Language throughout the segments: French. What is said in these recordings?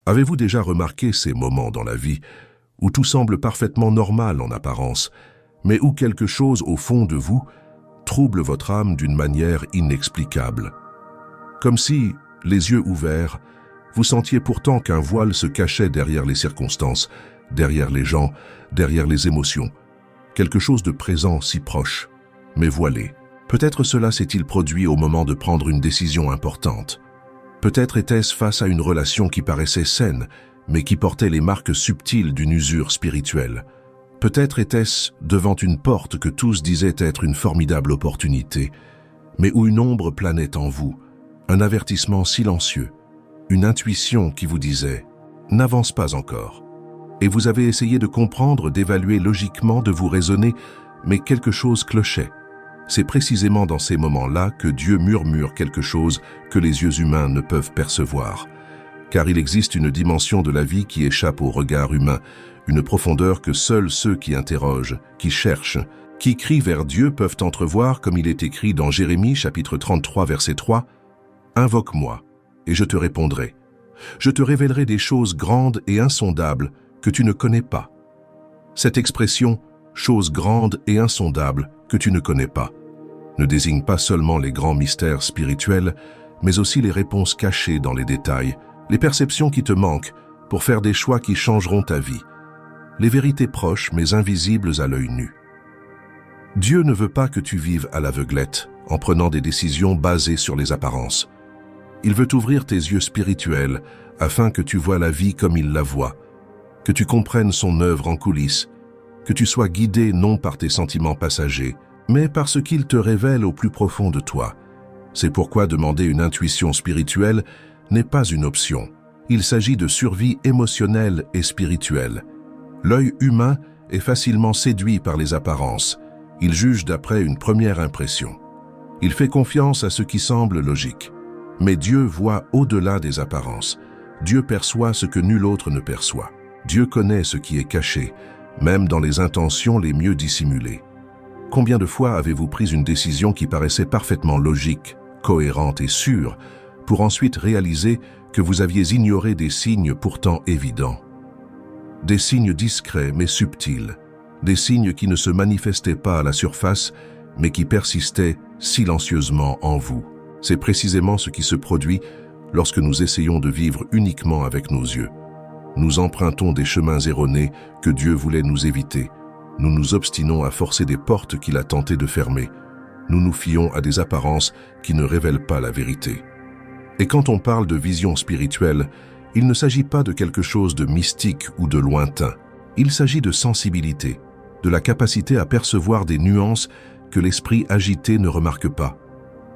Avez-vous déjà remarqué ces moments dans la vie où tout semble parfaitement normal en apparence, mais où quelque chose au fond de vous trouble votre âme d'une manière inexplicable? Comme si, les yeux ouverts, vous sentiez pourtant qu'un voile se cachait derrière les circonstances, derrière les gens, derrière les émotions. Quelque chose de présent si proche, mais voilé. Peut-être cela s'est-il produit au moment de prendre une décision importante. Peut-être était-ce face à une relation qui paraissait saine, mais qui portait les marques subtiles d'une usure spirituelle. Peut-être était-ce devant une porte que tous disaient être une formidable opportunité, mais où une ombre planait en vous, un avertissement silencieux, une intuition qui vous disait « n'avance pas encore ». Et vous avez essayé de comprendre, d'évaluer logiquement, de vous raisonner, mais quelque chose clochait. C'est précisément dans ces moments-là que Dieu murmure quelque chose que les yeux humains ne peuvent percevoir. Car il existe une dimension de la vie qui échappe au regard humain, une profondeur que seuls ceux qui interrogent, qui cherchent, qui crient vers Dieu peuvent entrevoir, comme il est écrit dans Jérémie chapitre 33 verset 3, « Invoque-moi, et je te répondrai. Je te révélerai des choses grandes et insondables que tu ne connais pas. » Cette expression « choses grandes et insondables que tu ne connais pas » ne désigne pas seulement les grands mystères spirituels, mais aussi les réponses cachées dans les détails, les perceptions qui te manquent pour faire des choix qui changeront ta vie, les vérités proches mais invisibles à l'œil nu. Dieu ne veut pas que tu vives à l'aveuglette en prenant des décisions basées sur les apparences. Il veut ouvrir tes yeux spirituels afin que tu vois la vie comme il la voit, que tu comprennes son œuvre en coulisses, que tu sois guidé non par tes sentiments passagers, mais par ce qu'il te révèle au plus profond de toi. C'est pourquoi demander une intuition spirituelle n'est pas une option. Il s'agit de survie émotionnelle et spirituelle. L'œil humain est facilement séduit par les apparences. Il juge d'après une première impression. Il fait confiance à ce qui semble logique. Mais Dieu voit au-delà des apparences. Dieu perçoit ce que nul autre ne perçoit. Dieu connaît ce qui est caché, même dans les intentions les mieux dissimulées. Combien de fois avez-vous pris une décision qui paraissait parfaitement logique, cohérente et sûre, pour ensuite réaliser que vous aviez ignoré des signes pourtant évidents? Des signes discrets mais subtils, des signes qui ne se manifestaient pas à la surface, mais qui persistaient silencieusement en vous. C'est précisément ce qui se produit lorsque nous essayons de vivre uniquement avec nos yeux. Nous empruntons des chemins erronés que Dieu voulait nous éviter. Nous nous obstinons à forcer des portes qu'il a tenté de fermer. Nous nous fions à des apparences qui ne révèlent pas la vérité. Et quand on parle de vision spirituelle, il ne s'agit pas de quelque chose de mystique ou de lointain. Il s'agit de sensibilité, de la capacité à percevoir des nuances que l'esprit agité ne remarque pas.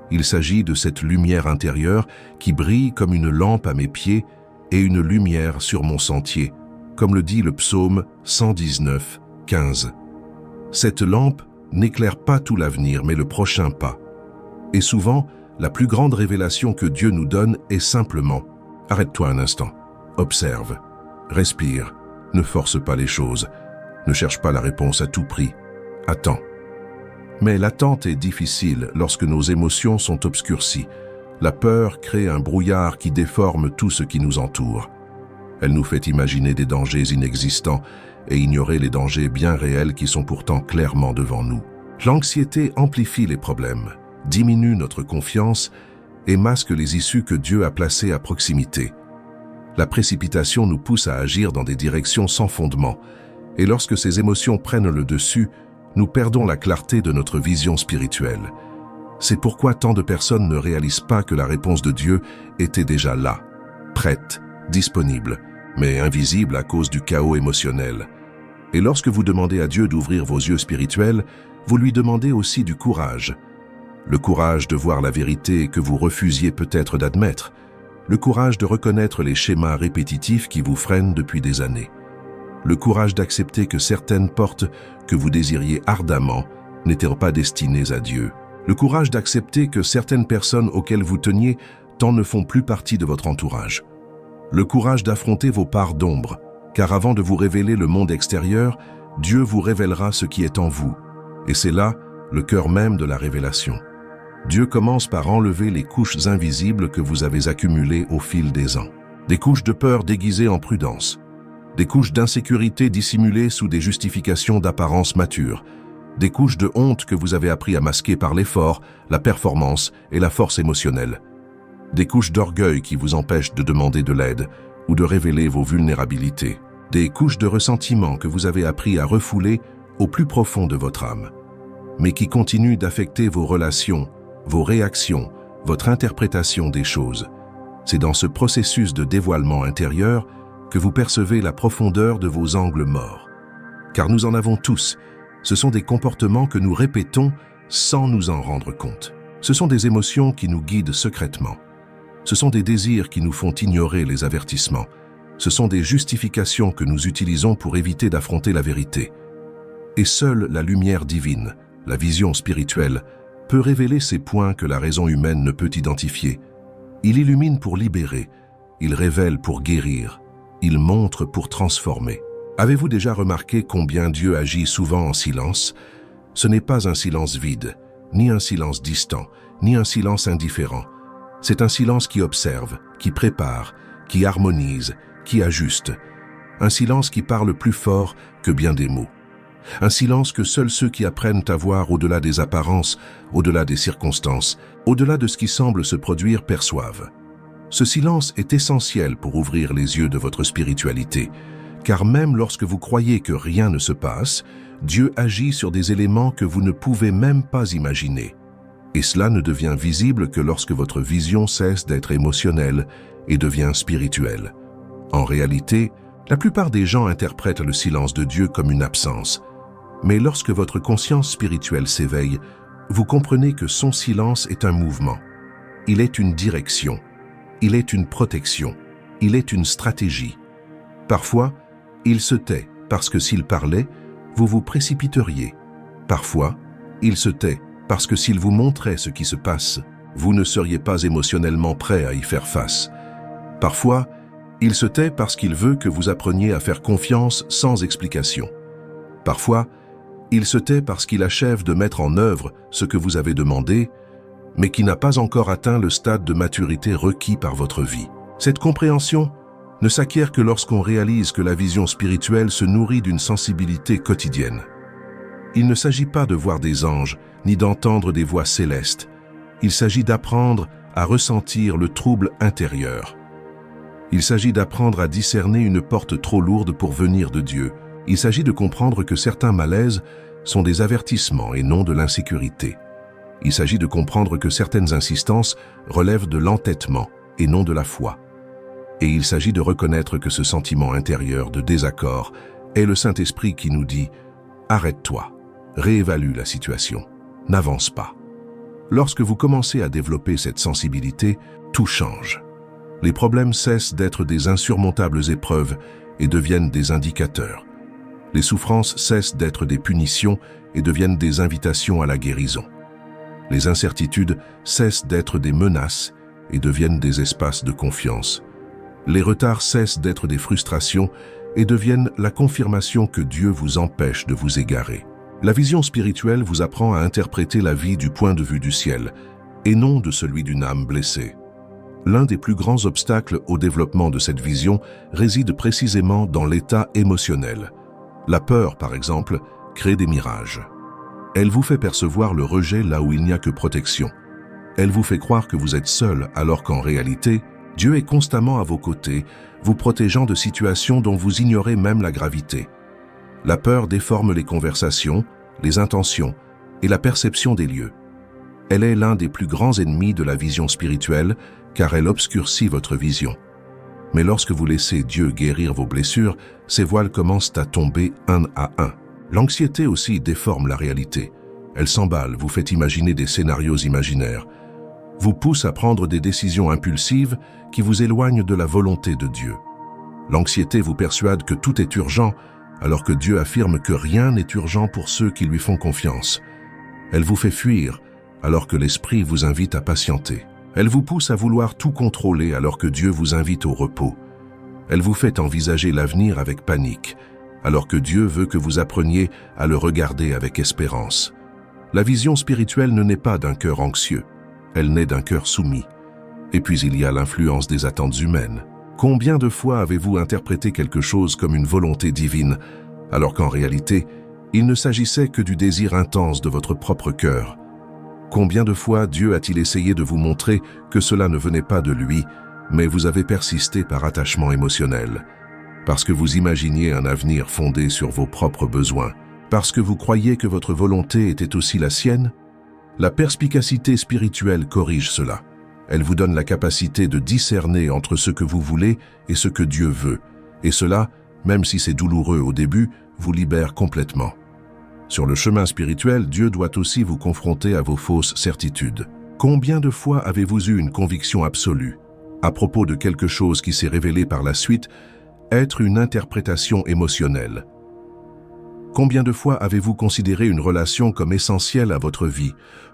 Il s'agit de cette lumière intérieure qui brille comme une lampe à mes pieds et une lumière sur mon sentier, comme le dit le psaume 119, 15. Cette lampe n'éclaire pas tout l'avenir, mais le prochain pas. Et souvent, la plus grande révélation que Dieu nous donne est simplement « Arrête-toi un instant, observe, respire, ne force pas les choses, ne cherche pas la réponse à tout prix, attends. » Mais l'attente est difficile lorsque nos émotions sont obscurcies. La peur crée un brouillard qui déforme tout ce qui nous entoure. Elle nous fait imaginer des dangers inexistants et ignorer les dangers bien réels qui sont pourtant clairement devant nous. L'anxiété amplifie les problèmes, diminue notre confiance et masque les issues que Dieu a placées à proximité. La précipitation nous pousse à agir dans des directions sans fondement, et lorsque ces émotions prennent le dessus, nous perdons la clarté de notre vision spirituelle. C'est pourquoi tant de personnes ne réalisent pas que la réponse de Dieu était déjà là, prête, disponible, mais invisible à cause du chaos émotionnel. Et lorsque vous demandez à Dieu d'ouvrir vos yeux spirituels, vous lui demandez aussi du courage. Le courage de voir la vérité que vous refusiez peut-être d'admettre. Le courage de reconnaître les schémas répétitifs qui vous freinent depuis des années. Le courage d'accepter que certaines portes que vous désiriez ardemment n'étaient pas destinées à Dieu. Le courage d'accepter que certaines personnes auxquelles vous teniez tant ne font plus partie de votre entourage. Le courage d'affronter vos parts d'ombre, car avant de vous révéler le monde extérieur, Dieu vous révélera ce qui est en vous. Et c'est là le cœur même de la révélation. Dieu commence par enlever les couches invisibles que vous avez accumulées au fil des ans. des couches de peur déguisées en prudence, des couches d'insécurité dissimulées sous des justifications d'apparence mature, des couches de honte que vous avez appris à masquer par l'effort, la performance et la force émotionnelle, des couches d'orgueil qui vous empêchent de demander de l'aide ou de révéler vos vulnérabilités, des couches de ressentiment que vous avez appris à refouler au plus profond de votre âme, mais qui continuent d'affecter vos relations, vos réactions, votre interprétation des choses. C'est dans ce processus de dévoilement intérieur que vous percevez la profondeur de vos angles morts. Car nous en avons tous, ce sont des comportements que nous répétons sans nous en rendre compte. Ce sont des émotions qui nous guident secrètement. Ce sont des désirs qui nous font ignorer les avertissements. Ce sont des justifications que nous utilisons pour éviter d'affronter la vérité. Et seule la lumière divine, la vision spirituelle, peut révéler ces points que la raison humaine ne peut identifier. Il illumine pour libérer, il révèle pour guérir, il montre pour transformer. Avez-vous déjà remarqué combien Dieu agit souvent en silence? Ce n'est pas un silence vide, ni un silence distant, ni un silence indifférent. C'est un silence qui observe, qui prépare, qui harmonise, qui ajuste. Un silence qui parle plus fort que bien des mots. Un silence que seuls ceux qui apprennent à voir au-delà des apparences, au-delà des circonstances, au-delà de ce qui semble se produire perçoivent. Ce silence est essentiel pour ouvrir les yeux de votre spiritualité, car même lorsque vous croyez que rien ne se passe, Dieu agit sur des éléments que vous ne pouvez même pas imaginer. Et cela ne devient visible que lorsque votre vision cesse d'être émotionnelle et devient spirituelle. En réalité, la plupart des gens interprètent le silence de Dieu comme une absence. Mais lorsque votre conscience spirituelle s'éveille, vous comprenez que son silence est un mouvement. Il est une direction. Il est une protection. Il est une stratégie. Parfois, il se tait parce que s'il parlait, vous vous précipiteriez. Parfois, il se tait parce que s'il vous montrait ce qui se passe, vous ne seriez pas émotionnellement prêt à y faire face. Parfois, il se tait parce qu'il veut que vous appreniez à faire confiance sans explication. Parfois, il se tait parce qu'il achève de mettre en œuvre ce que vous avez demandé, mais qui n'a pas encore atteint le stade de maturité requis par votre vie. Cette compréhension ne s'acquiert que lorsqu'on réalise que la vision spirituelle se nourrit d'une sensibilité quotidienne. Il ne s'agit pas de voir des anges, ni d'entendre des voix célestes. Il s'agit d'apprendre à ressentir le trouble intérieur. Il s'agit d'apprendre à discerner une porte trop lourde pour venir de Dieu. Il s'agit de comprendre que certains malaises sont des avertissements et non de l'insécurité. Il s'agit de comprendre que certaines insistances relèvent de l'entêtement et non de la foi. Et il s'agit de reconnaître que ce sentiment intérieur de désaccord est le Saint-Esprit qui nous dit « Arrête-toi, réévalue la situation, n'avance pas ». Lorsque vous commencez à développer cette sensibilité, tout change. Les problèmes cessent d'être des insurmontables épreuves et deviennent des indicateurs. Les souffrances cessent d'être des punitions et deviennent des invitations à la guérison. Les incertitudes cessent d'être des menaces et deviennent des espaces de confiance. Les retards cessent d'être des frustrations et deviennent la confirmation que Dieu vous empêche de vous égarer. La vision spirituelle vous apprend à interpréter la vie du point de vue du ciel et non de celui d'une âme blessée. L'un des plus grands obstacles au développement de cette vision réside précisément dans l'état émotionnel. La peur, par exemple, crée des mirages. Elle vous fait percevoir le rejet là où il n'y a que protection. Elle vous fait croire que vous êtes seul alors qu'en réalité, Dieu est constamment à vos côtés, vous protégeant de situations dont vous ignorez même la gravité. La peur déforme les conversations, les intentions et la perception des lieux. Elle est l'un des plus grands ennemis de la vision spirituelle car elle obscurcit votre vision. Mais lorsque vous laissez Dieu guérir vos blessures, ces voiles commencent à tomber un à un. L'anxiété aussi déforme la réalité. Elle s'emballe, vous fait imaginer des scénarios imaginaires, vous pousse à prendre des décisions impulsives qui vous éloignent de la volonté de Dieu. L'anxiété vous persuade que tout est urgent, alors que Dieu affirme que rien n'est urgent pour ceux qui lui font confiance. Elle vous fait fuir, alors que l'Esprit vous invite à patienter. Elle vous pousse à vouloir tout contrôler, alors que Dieu vous invite au repos. Elle vous fait envisager l'avenir avec panique, alors que Dieu veut que vous appreniez à le regarder avec espérance. La vision spirituelle ne naît pas d'un cœur anxieux, elle naît d'un cœur soumis. Et puis il y a l'influence des attentes humaines. Combien de fois avez-vous interprété quelque chose comme une volonté divine, alors qu'en réalité, il ne s'agissait que du désir intense de votre propre cœur? Combien de fois Dieu a-t-il essayé de vous montrer que cela ne venait pas de lui, mais vous avez persisté par attachement émotionnel, parce que vous imaginiez un avenir fondé sur vos propres besoins, parce que vous croyiez que votre volonté était aussi la sienne? La perspicacité spirituelle corrige cela. Elle vous donne la capacité de discerner entre ce que vous voulez et ce que Dieu veut, et cela, même si c'est douloureux au début, vous libère complètement. Sur le chemin spirituel, Dieu doit aussi vous confronter à vos fausses certitudes. Combien de fois avez-vous eu une conviction absolue à propos de quelque chose qui s'est révélé par la suite être une interprétation émotionnelle? Combien de fois avez-vous considéré une relation comme essentielle à votre vie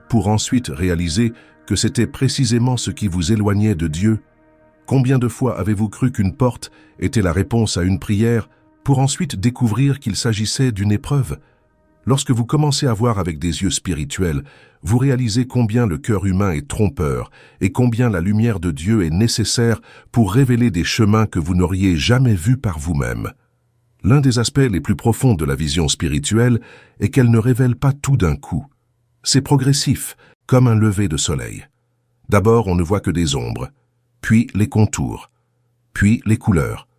pour ensuite réaliser que c'était précisément ce qui vous éloignait de Dieu? Combien de fois avez-vous cru qu'une porte était la réponse à une prière pour ensuite découvrir qu'il s'agissait d'une épreuve? Lorsque vous commencez à voir avec des yeux spirituels, vous réalisez combien le cœur humain est trompeur et combien la lumière de Dieu est nécessaire pour révéler des chemins que vous n'auriez jamais vus par vous-même. L'un des aspects les plus profonds de la vision spirituelle est qu'elle ne révèle pas tout d'un coup. C'est progressif, comme un lever de soleil. D'abord, on ne voit que des ombres, puis les contours, puis les couleurs,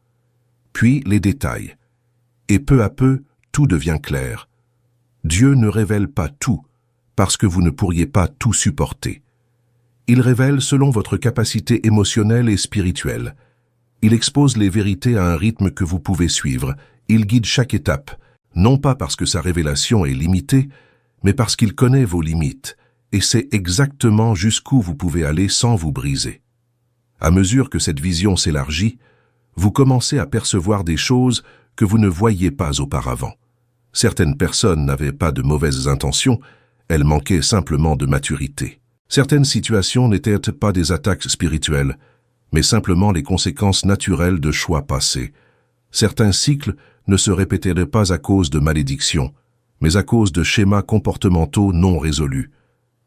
puis les détails. Et peu à peu, tout devient clair. Dieu ne révèle pas tout, parce que vous ne pourriez pas tout supporter. Il révèle selon votre capacité émotionnelle et spirituelle. Il expose les vérités à un rythme que vous pouvez suivre. Il guide chaque étape, non pas parce que sa révélation est limitée, mais parce qu'il connaît vos limites et sait exactement jusqu'où vous pouvez aller sans vous briser. À mesure que cette vision s'élargit, vous commencez à percevoir des choses que vous ne voyiez pas auparavant. Certaines personnes n'avaient pas de mauvaises intentions, elles manquaient simplement de maturité. Certaines situations n'étaient pas des attaques spirituelles, mais simplement les conséquences naturelles de choix passés. Certains cycles ne se répéteraient pas à cause de malédictions, mais à cause de schémas comportementaux non résolus.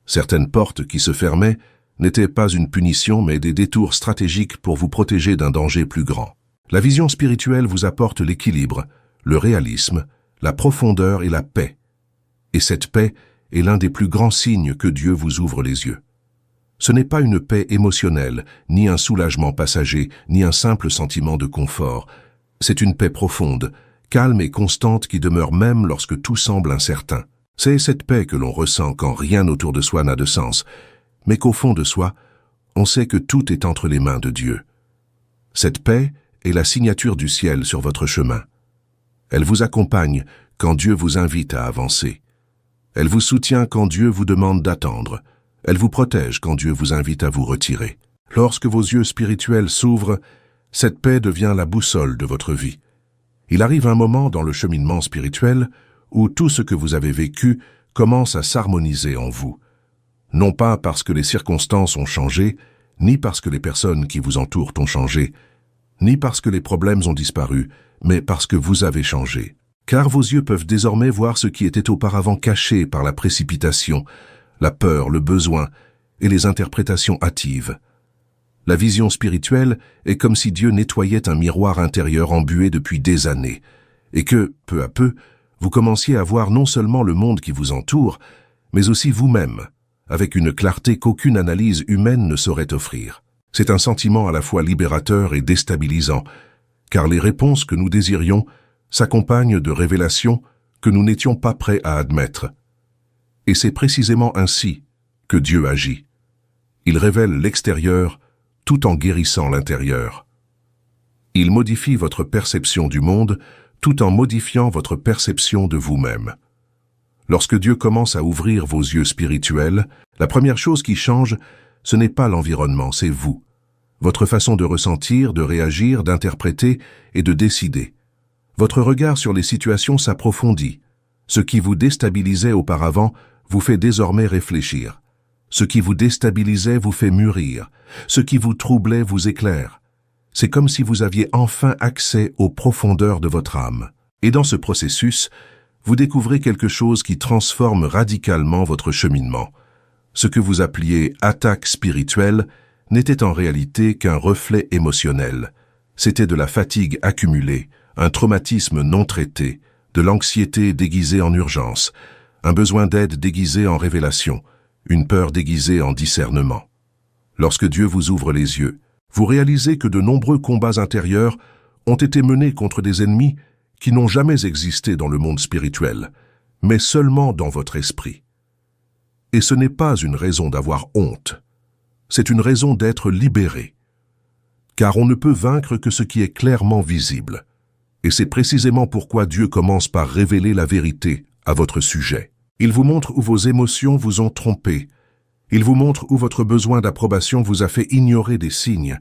Certaines portes qui se fermaient n'étaient pas une punition, mais des détours stratégiques pour vous protéger d'un danger plus grand. La vision spirituelle vous apporte l'équilibre, le réalisme, la profondeur et la paix. Et cette paix est l'un des plus grands signes que Dieu vous ouvre les yeux. Ce n'est pas une paix émotionnelle, ni un soulagement passager, ni un simple sentiment de confort. C'est une paix profonde, calme et constante qui demeure même lorsque tout semble incertain. C'est cette paix que l'on ressent quand rien autour de soi n'a de sens, mais qu'au fond de soi, on sait que tout est entre les mains de Dieu. Cette paix est la signature du ciel sur votre chemin. Elle vous accompagne quand Dieu vous invite à avancer. Elle vous soutient quand Dieu vous demande d'attendre. Elle vous protège quand Dieu vous invite à vous retirer. Lorsque vos yeux spirituels s'ouvrent, cette paix devient la boussole de votre vie. Il arrive un moment dans le cheminement spirituel où tout ce que vous avez vécu commence à s'harmoniser en vous. Non pas parce que les circonstances ont changé, ni parce que les personnes qui vous entourent ont changé, ni parce que les problèmes ont disparu, mais parce que vous avez changé. Car vos yeux peuvent désormais voir ce qui était auparavant caché par la précipitation, la peur, le besoin et les interprétations hâtives. La vision spirituelle est comme si Dieu nettoyait un miroir intérieur embué depuis des années, et que, peu à peu, vous commenciez à voir non seulement le monde qui vous entoure, mais aussi vous-même, avec une clarté qu'aucune analyse humaine ne saurait offrir. C'est un sentiment à la fois libérateur et déstabilisant, car les réponses que nous désirions s'accompagnent de révélations que nous n'étions pas prêts à admettre. Et c'est précisément ainsi que Dieu agit. Il révèle l'extérieur tout en guérissant l'intérieur. Il modifie votre perception du monde tout en modifiant votre perception de vous-même. Lorsque Dieu commence à ouvrir vos yeux spirituels, la première chose qui change, ce n'est pas l'environnement, c'est vous. Votre façon de ressentir, de réagir, d'interpréter et de décider. Votre regard sur les situations s'approfondit. Ce qui vous déstabilisait auparavant vous fait désormais réfléchir. Ce qui vous déstabilisait vous fait mûrir. Ce qui vous troublait vous éclaire. C'est comme si vous aviez enfin accès aux profondeurs de votre âme. Et dans ce processus, vous découvrez quelque chose qui transforme radicalement votre cheminement. Ce que vous appeliez attaque spirituelle n'était en réalité qu'un reflet émotionnel. C'était de la fatigue accumulée, un traumatisme non traité, de l'anxiété déguisée en urgence, un besoin d'aide déguisé en révélation, une peur déguisée en discernement. Lorsque Dieu vous ouvre les yeux, vous réalisez que de nombreux combats intérieurs ont été menés contre des ennemis qui n'ont jamais existé dans le monde spirituel, mais seulement dans votre esprit. Et ce n'est pas une raison d'avoir honte, c'est une raison d'être libéré. Car on ne peut vaincre que ce qui est clairement visible. Et c'est précisément pourquoi Dieu commence par révéler la vérité à votre sujet. Il vous montre où vos émotions vous ont trompé. Il vous montre où votre besoin d'approbation vous a fait ignorer des signes.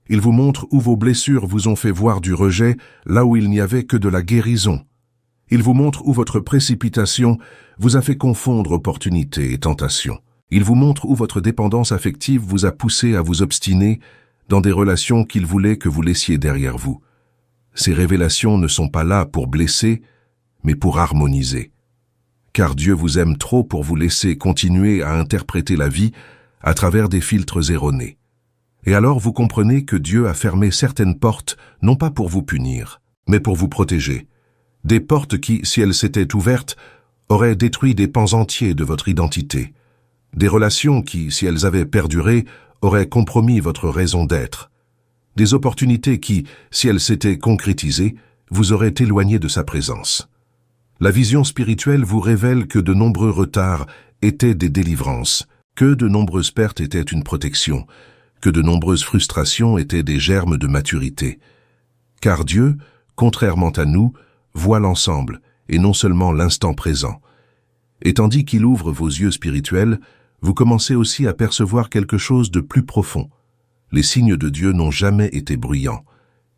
Il vous montre où vos blessures vous ont fait voir du rejet là où il n'y avait que de la guérison. Il vous montre où votre précipitation vous a fait confondre opportunité et tentation. Il vous montre où votre dépendance affective vous a poussé à vous obstiner dans des relations qu'il voulait que vous laissiez derrière vous. Ces révélations ne sont pas là pour blesser, mais pour harmoniser. Car Dieu vous aime trop pour vous laisser continuer à interpréter la vie à travers des filtres erronés. Et alors vous comprenez que Dieu a fermé certaines portes, non pas pour vous punir, mais pour vous protéger. Des portes qui, si elles s'étaient ouvertes, auraient détruit des pans entiers de votre identité. Des relations qui, si elles avaient perduré, auraient compromis votre raison d'être. Des opportunités qui, si elles s'étaient concrétisées, vous auraient éloigné de sa présence. La vision spirituelle vous révèle que de nombreux retards étaient des délivrances, que de nombreuses pertes étaient une protection, que de nombreuses frustrations étaient des germes de maturité. Car Dieu, contrairement à nous, voit l'ensemble, et non seulement l'instant présent. Et tandis qu'il ouvre vos yeux spirituels, vous commencez aussi à percevoir quelque chose de plus profond. Les signes de Dieu n'ont jamais été bruyants.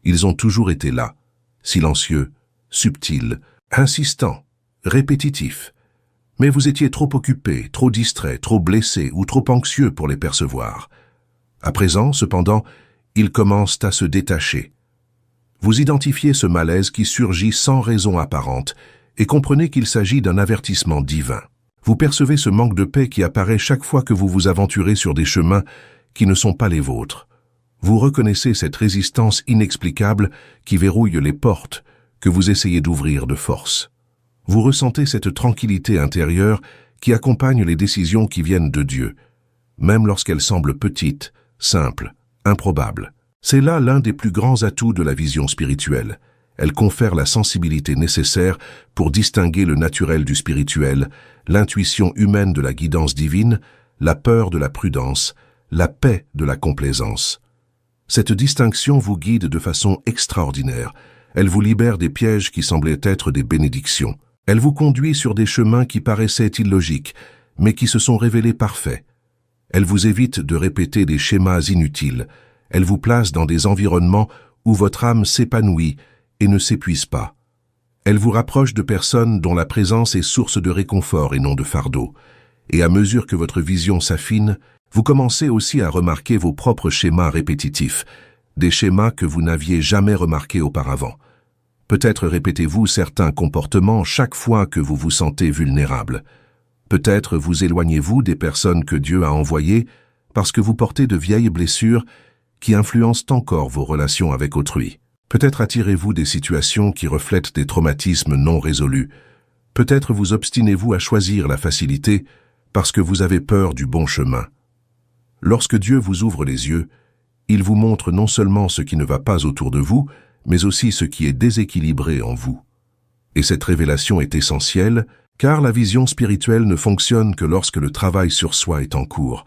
Ils ont toujours été là, silencieux, subtils, insistants, répétitifs. Mais vous étiez trop occupé, trop distrait, trop blessé ou trop anxieux pour les percevoir. À présent, cependant, ils commencent à se détacher. Vous identifiez ce malaise qui surgit sans raison apparente et comprenez qu'il s'agit d'un avertissement divin. Vous percevez ce manque de paix qui apparaît chaque fois que vous vous aventurez sur des chemins qui ne sont pas les vôtres. Vous reconnaissez cette résistance inexplicable qui verrouille les portes que vous essayez d'ouvrir de force. Vous ressentez cette tranquillité intérieure qui accompagne les décisions qui viennent de Dieu, même lorsqu'elles semblent petites, simples, improbables. C'est là l'un des plus grands atouts de la vision spirituelle. Elle confère la sensibilité nécessaire pour distinguer le naturel du spirituel, l'intuition humaine de la guidance divine, la peur de la prudence, la paix de la complaisance. Cette distinction vous guide de façon extraordinaire. Elle vous libère des pièges qui semblaient être des bénédictions. Elle vous conduit sur des chemins qui paraissaient illogiques, mais qui se sont révélés parfaits. Elle vous évite de répéter des schémas inutiles. Elle vous place dans des environnements où votre âme s'épanouit et ne s'épuise pas. Elle vous rapproche de personnes dont la présence est source de réconfort et non de fardeau. Et à mesure que votre vision s'affine, vous commencez aussi à remarquer vos propres schémas répétitifs, des schémas que vous n'aviez jamais remarqués auparavant. Peut-être répétez-vous certains comportements chaque fois que vous vous sentez vulnérable. Peut-être vous éloignez-vous des personnes que Dieu a envoyées parce que vous portez de vieilles blessures qui influencent encore vos relations avec autrui. Peut-être attirez-vous des situations qui reflètent des traumatismes non résolus. Peut-être vous obstinez-vous à choisir la facilité parce que vous avez peur du bon chemin. Lorsque Dieu vous ouvre les yeux, il vous montre non seulement ce qui ne va pas autour de vous, mais aussi ce qui est déséquilibré en vous. Et cette révélation est essentielle, car la vision spirituelle ne fonctionne que lorsque le travail sur soi est en cours.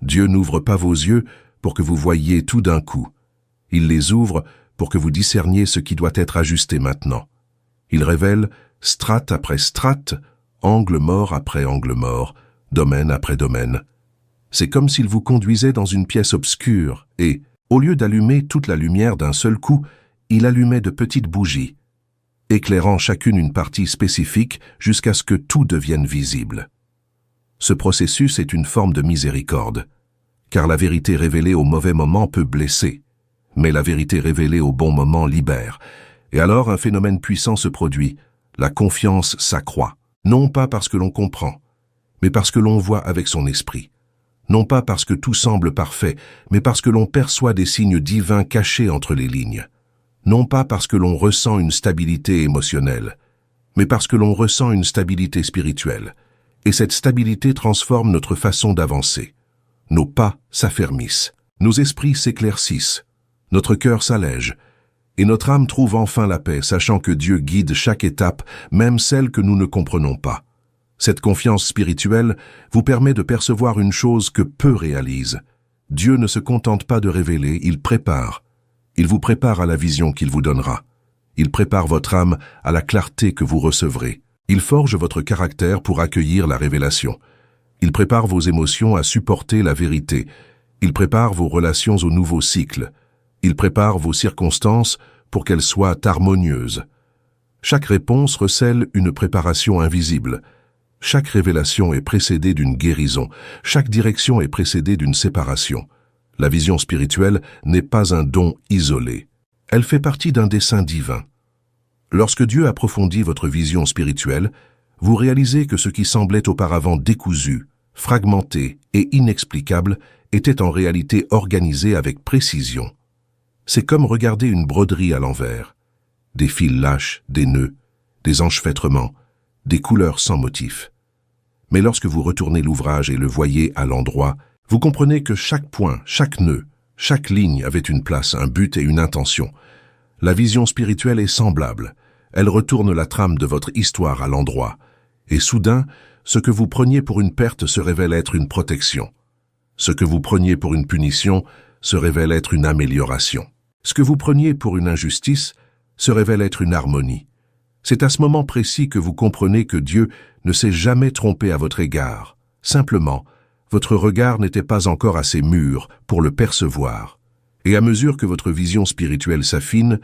Dieu n'ouvre pas vos yeux pour que vous voyiez tout d'un coup. Il les ouvre pour que vous discerniez ce qui doit être ajusté maintenant. Il révèle strate après strate, angle mort après angle mort, domaine après domaine. C'est comme s'il vous conduisait dans une pièce obscure et, au lieu d'allumer toute la lumière d'un seul coup, il allumait de petites bougies, éclairant chacune une partie spécifique jusqu'à ce que tout devienne visible. Ce processus est une forme de miséricorde, car la vérité révélée au mauvais moment peut blesser, mais la vérité révélée au bon moment libère. Et alors un phénomène puissant se produit, la confiance s'accroît, non pas parce que l'on comprend, mais parce que l'on voit avec son esprit. Non pas parce que tout semble parfait, mais parce que l'on perçoit des signes divins cachés entre les lignes. non pas parce que l'on ressent une stabilité émotionnelle, mais parce que l'on ressent une stabilité spirituelle. Et cette stabilité transforme notre façon d'avancer. Nos pas s'affermissent, nos esprits s'éclaircissent, notre cœur s'allège, et notre âme trouve enfin la paix, sachant que Dieu guide chaque étape, même celle que nous ne comprenons pas. Cette confiance spirituelle vous permet de percevoir une chose que peu réalisent. Dieu ne se contente pas de révéler, il prépare. Il vous prépare à la vision qu'il vous donnera. Il prépare votre âme à la clarté que vous recevrez. Il forge votre caractère pour accueillir la révélation. Il prépare vos émotions à supporter la vérité. Il prépare vos relations au nouveau cycle. Il prépare vos circonstances pour qu'elles soient harmonieuses. Chaque réponse recèle une préparation invisible. Chaque révélation est précédée d'une guérison. Chaque direction est précédée d'une séparation. La vision spirituelle n'est pas un don isolé. Elle fait partie d'un dessein divin. Lorsque Dieu approfondit votre vision spirituelle, vous réalisez que ce qui semblait auparavant décousu, fragmenté et inexplicable était en réalité organisé avec précision. C'est comme regarder une broderie à l'envers. Des fils lâches, des nœuds, des enchevêtrements, des couleurs sans motif. Mais lorsque vous retournez l'ouvrage et le voyez à l'endroit, vous comprenez que chaque point, chaque nœud, chaque ligne avait une place, un but et une intention. La vision spirituelle est semblable. Elle retourne la trame de votre histoire à l'endroit. Et soudain, ce que vous preniez pour une perte se révèle être une protection. Ce que vous preniez pour une punition se révèle être une amélioration. Ce que vous preniez pour une injustice se révèle être une harmonie. C'est à ce moment précis que vous comprenez que Dieu ne s'est jamais trompé à votre égard. Simplement, votre regard n'était pas encore assez mûr pour le percevoir. Et à mesure que votre vision spirituelle s'affine,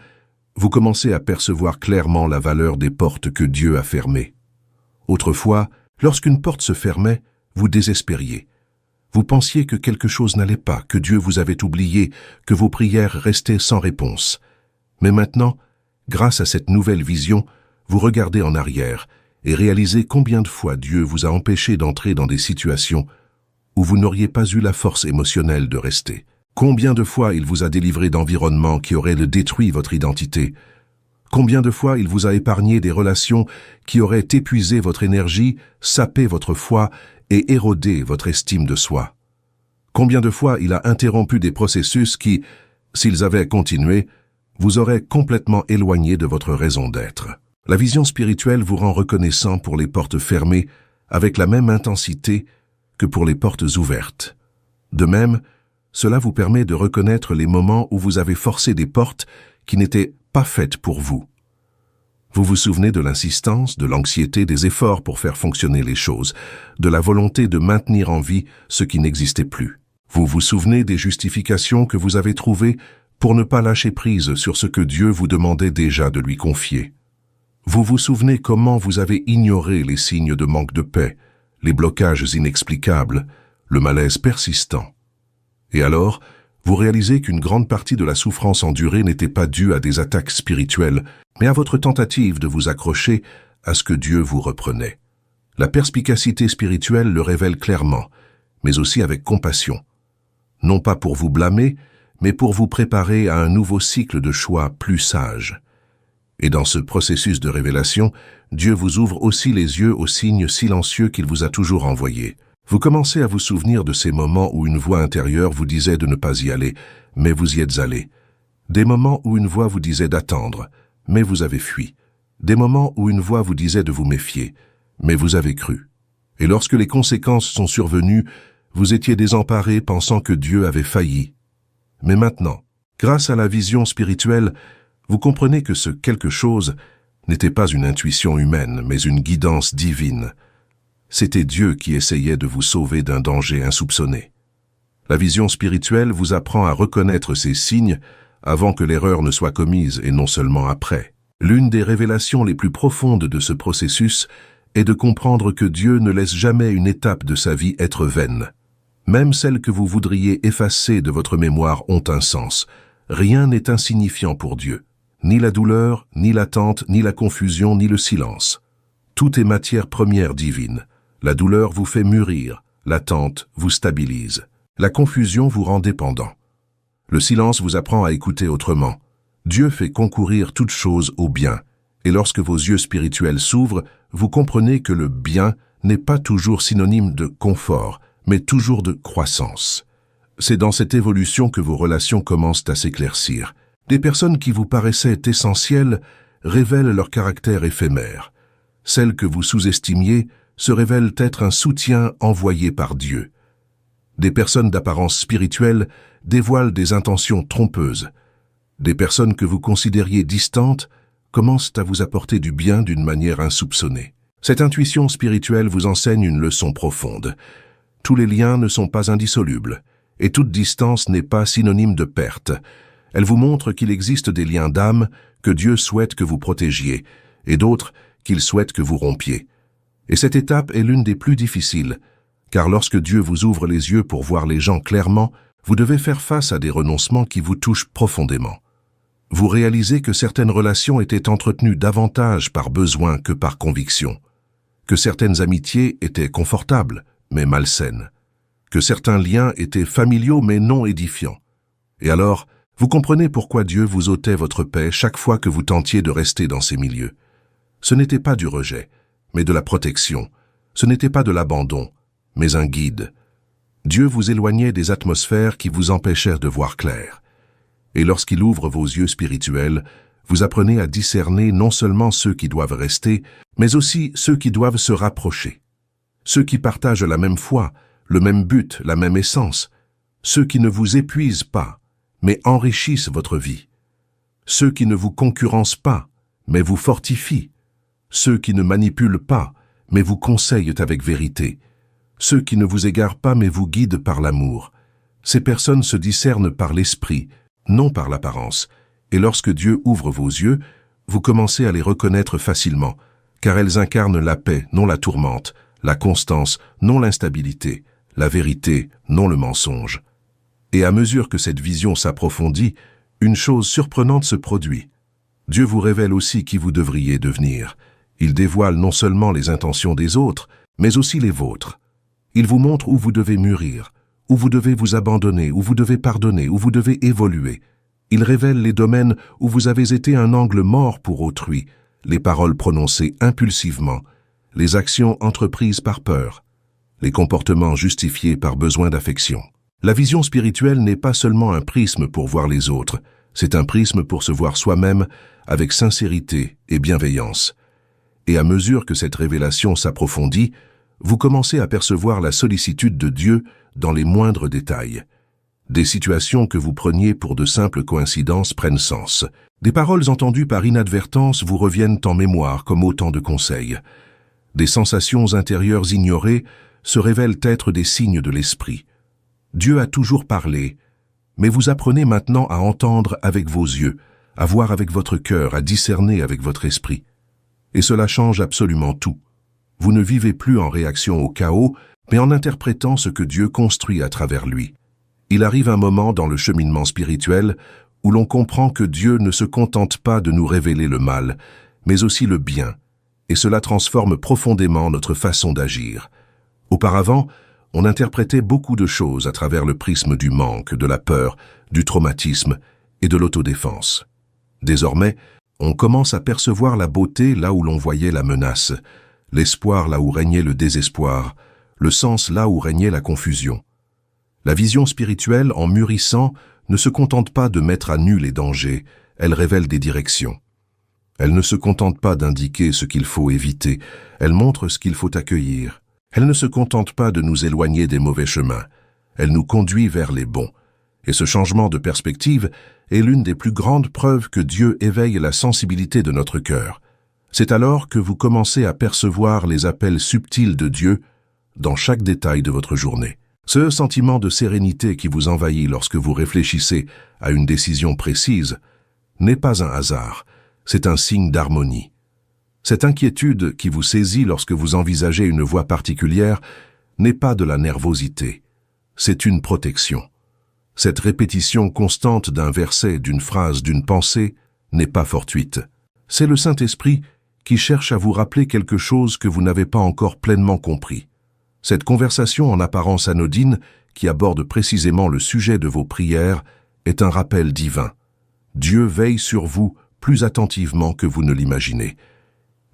vous commencez à percevoir clairement la valeur des portes que Dieu a fermées. Autrefois, lorsqu'une porte se fermait, vous désespériez. Vous pensiez que quelque chose n'allait pas, que Dieu vous avait oublié, que vos prières restaient sans réponse. Mais maintenant, grâce à cette nouvelle vision, vous regardez en arrière et réalisez combien de fois Dieu vous a empêché d'entrer dans des situations où vous n'auriez pas eu la force émotionnelle de rester. Combien de fois il vous a délivré d'environnements qui auraient détruit votre identité? Combien de fois il vous a épargné des relations qui auraient épuisé votre énergie, sapé votre foi et érodé votre estime de soi? Combien de fois il a interrompu des processus qui, s'ils avaient continué, vous auraient complètement éloigné de votre raison d'être? La vision spirituelle vous rend reconnaissant pour les portes fermées avec la même intensité que pour les portes ouvertes. De même, cela vous permet de reconnaître les moments où vous avez forcé des portes qui n'étaient pas faites pour vous. Vous vous souvenez de l'insistance, de l'anxiété, des efforts pour faire fonctionner les choses, de la volonté de maintenir en vie ce qui n'existait plus. Vous vous souvenez des justifications que vous avez trouvées pour ne pas lâcher prise sur ce que Dieu vous demandait déjà de lui confier. Vous vous souvenez comment vous avez ignoré les signes de manque de paix, les blocages inexplicables, le malaise persistant. Et alors, vous réalisez qu'une grande partie de la souffrance endurée n'était pas due à des attaques spirituelles, mais à votre tentative de vous accrocher à ce que Dieu vous reprenait. La perspicacité spirituelle le révèle clairement, mais aussi avec compassion. Non pas pour vous blâmer, mais pour vous préparer à un nouveau cycle de choix plus sage. Et dans ce processus de révélation, Dieu vous ouvre aussi les yeux aux signes silencieux qu'il vous a toujours envoyés. Vous commencez à vous souvenir de ces moments où une voix intérieure vous disait de ne pas y aller, mais vous y êtes allé. Des moments où une voix vous disait d'attendre, mais vous avez fui. Des moments où une voix vous disait de vous méfier, mais vous avez cru. Et lorsque les conséquences sont survenues, vous étiez désemparé pensant que Dieu avait failli. Mais maintenant, grâce à la vision spirituelle, vous comprenez que ce quelque chose n'était pas une intuition humaine, mais une guidance divine. C'était Dieu qui essayait de vous sauver d'un danger insoupçonné. La vision spirituelle vous apprend à reconnaître ces signes avant que l'erreur ne soit commise et non seulement après. L'une des révélations les plus profondes de ce processus est de comprendre que Dieu ne laisse jamais une étape de sa vie être vaine. Même celles que vous voudriez effacer de votre mémoire ont un sens. Rien n'est insignifiant pour Dieu. Ni la douleur, ni l'attente, ni la confusion, ni le silence. Tout est matière première divine. La douleur vous fait mûrir, l'attente vous stabilise. La confusion vous rend dépendant. Le silence vous apprend à écouter autrement. Dieu fait concourir toutes choses au bien, et lorsque vos yeux spirituels s'ouvrent, vous comprenez que le bien n'est pas toujours synonyme de confort, mais toujours de croissance. C'est dans cette évolution que vos relations commencent à s'éclaircir. Des personnes qui vous paraissaient essentielles révèlent leur caractère éphémère. Celles que vous sous-estimiez se révèlent être un soutien envoyé par Dieu. Des personnes d'apparence spirituelle dévoilent des intentions trompeuses. Des personnes que vous considériez distantes commencent à vous apporter du bien d'une manière insoupçonnée. Cette intuition spirituelle vous enseigne une leçon profonde. Tous les liens ne sont pas indissolubles, et toute distance n'est pas synonyme de perte. Elle vous montre qu'il existe des liens d'âme que Dieu souhaite que vous protégiez, et d'autres qu'il souhaite que vous rompiez. Et cette étape est l'une des plus difficiles, car lorsque Dieu vous ouvre les yeux pour voir les gens clairement, vous devez faire face à des renoncements qui vous touchent profondément. Vous réalisez que certaines relations étaient entretenues davantage par besoin que par conviction, que certaines amitiés étaient confortables, mais malsaines, que certains liens étaient familiaux mais non édifiants. Et alors, vous comprenez pourquoi Dieu vous ôtait votre paix chaque fois que vous tentiez de rester dans ces milieux. Ce n'était pas du rejet, mais de la protection. Ce n'était pas de l'abandon, mais un guide. Dieu vous éloignait des atmosphères qui vous empêchèrent de voir clair. Et lorsqu'il ouvre vos yeux spirituels, vous apprenez à discerner non seulement ceux qui doivent rester, mais aussi ceux qui doivent se rapprocher. Ceux qui partagent la même foi, le même but, la même essence. Ceux qui ne vous épuisent pas, mais enrichissent votre vie. Ceux qui ne vous concurrencent pas, mais vous fortifient. Ceux qui ne manipulent pas, mais vous conseillent avec vérité. Ceux qui ne vous égarent pas, mais vous guident par l'amour. Ces personnes se discernent par l'esprit, non par l'apparence, et lorsque Dieu ouvre vos yeux, vous commencez à les reconnaître facilement, car elles incarnent la paix, non la tourmente, la constance, non l'instabilité, la vérité, non le mensonge. Et à mesure que cette vision s'approfondit, une chose surprenante se produit. Dieu vous révèle aussi qui vous devriez devenir. Il dévoile non seulement les intentions des autres, mais aussi les vôtres. Il vous montre où vous devez mûrir, où vous devez vous abandonner, où vous devez pardonner, où vous devez évoluer. Il révèle les domaines où vous avez été un angle mort pour autrui, les paroles prononcées impulsivement, les actions entreprises par peur, les comportements justifiés par besoin d'affection. La vision spirituelle n'est pas seulement un prisme pour voir les autres, c'est un prisme pour se voir soi-même avec sincérité et bienveillance. Et à mesure que cette révélation s'approfondit, vous commencez à percevoir la sollicitude de Dieu dans les moindres détails. Des situations que vous preniez pour de simples coïncidences prennent sens. Des paroles entendues par inadvertance vous reviennent en mémoire comme autant de conseils. Des sensations intérieures ignorées se révèlent être des signes de l'esprit. Dieu a toujours parlé, mais vous apprenez maintenant à entendre avec vos yeux, à voir avec votre cœur, à discerner avec votre esprit. Et cela change absolument tout. Vous ne vivez plus en réaction au chaos, mais en interprétant ce que Dieu construit à travers lui. Il arrive un moment dans le cheminement spirituel où l'on comprend que Dieu ne se contente pas de nous révéler le mal, mais aussi le bien, et cela transforme profondément notre façon d'agir. Auparavant, on interprétait beaucoup de choses à travers le prisme du manque, de la peur, du traumatisme et de l'autodéfense. Désormais, on commence à percevoir la beauté là où l'on voyait la menace, l'espoir là où régnait le désespoir, le sens là où régnait la confusion. La vision spirituelle, en mûrissant, ne se contente pas de mettre à nu les dangers, elle révèle des directions. Elle ne se contente pas d'indiquer ce qu'il faut éviter, elle montre ce qu'il faut accueillir. Elle ne se contente pas de nous éloigner des mauvais chemins, elle nous conduit vers les bons. Et ce changement de perspective est l'une des plus grandes preuves que Dieu éveille la sensibilité de notre cœur. C'est alors que vous commencez à percevoir les appels subtils de Dieu dans chaque détail de votre journée. Ce sentiment de sérénité qui vous envahit lorsque vous réfléchissez à une décision précise n'est pas un hasard, c'est un signe d'harmonie. Cette inquiétude qui vous saisit lorsque vous envisagez une voie particulière n'est pas de la nervosité, c'est une protection. Cette répétition constante d'un verset, d'une phrase, d'une pensée n'est pas fortuite. C'est le Saint-Esprit qui cherche à vous rappeler quelque chose que vous n'avez pas encore pleinement compris. Cette conversation en apparence anodine, qui aborde précisément le sujet de vos prières, est un rappel divin. Dieu veille sur vous plus attentivement que vous ne l'imaginez.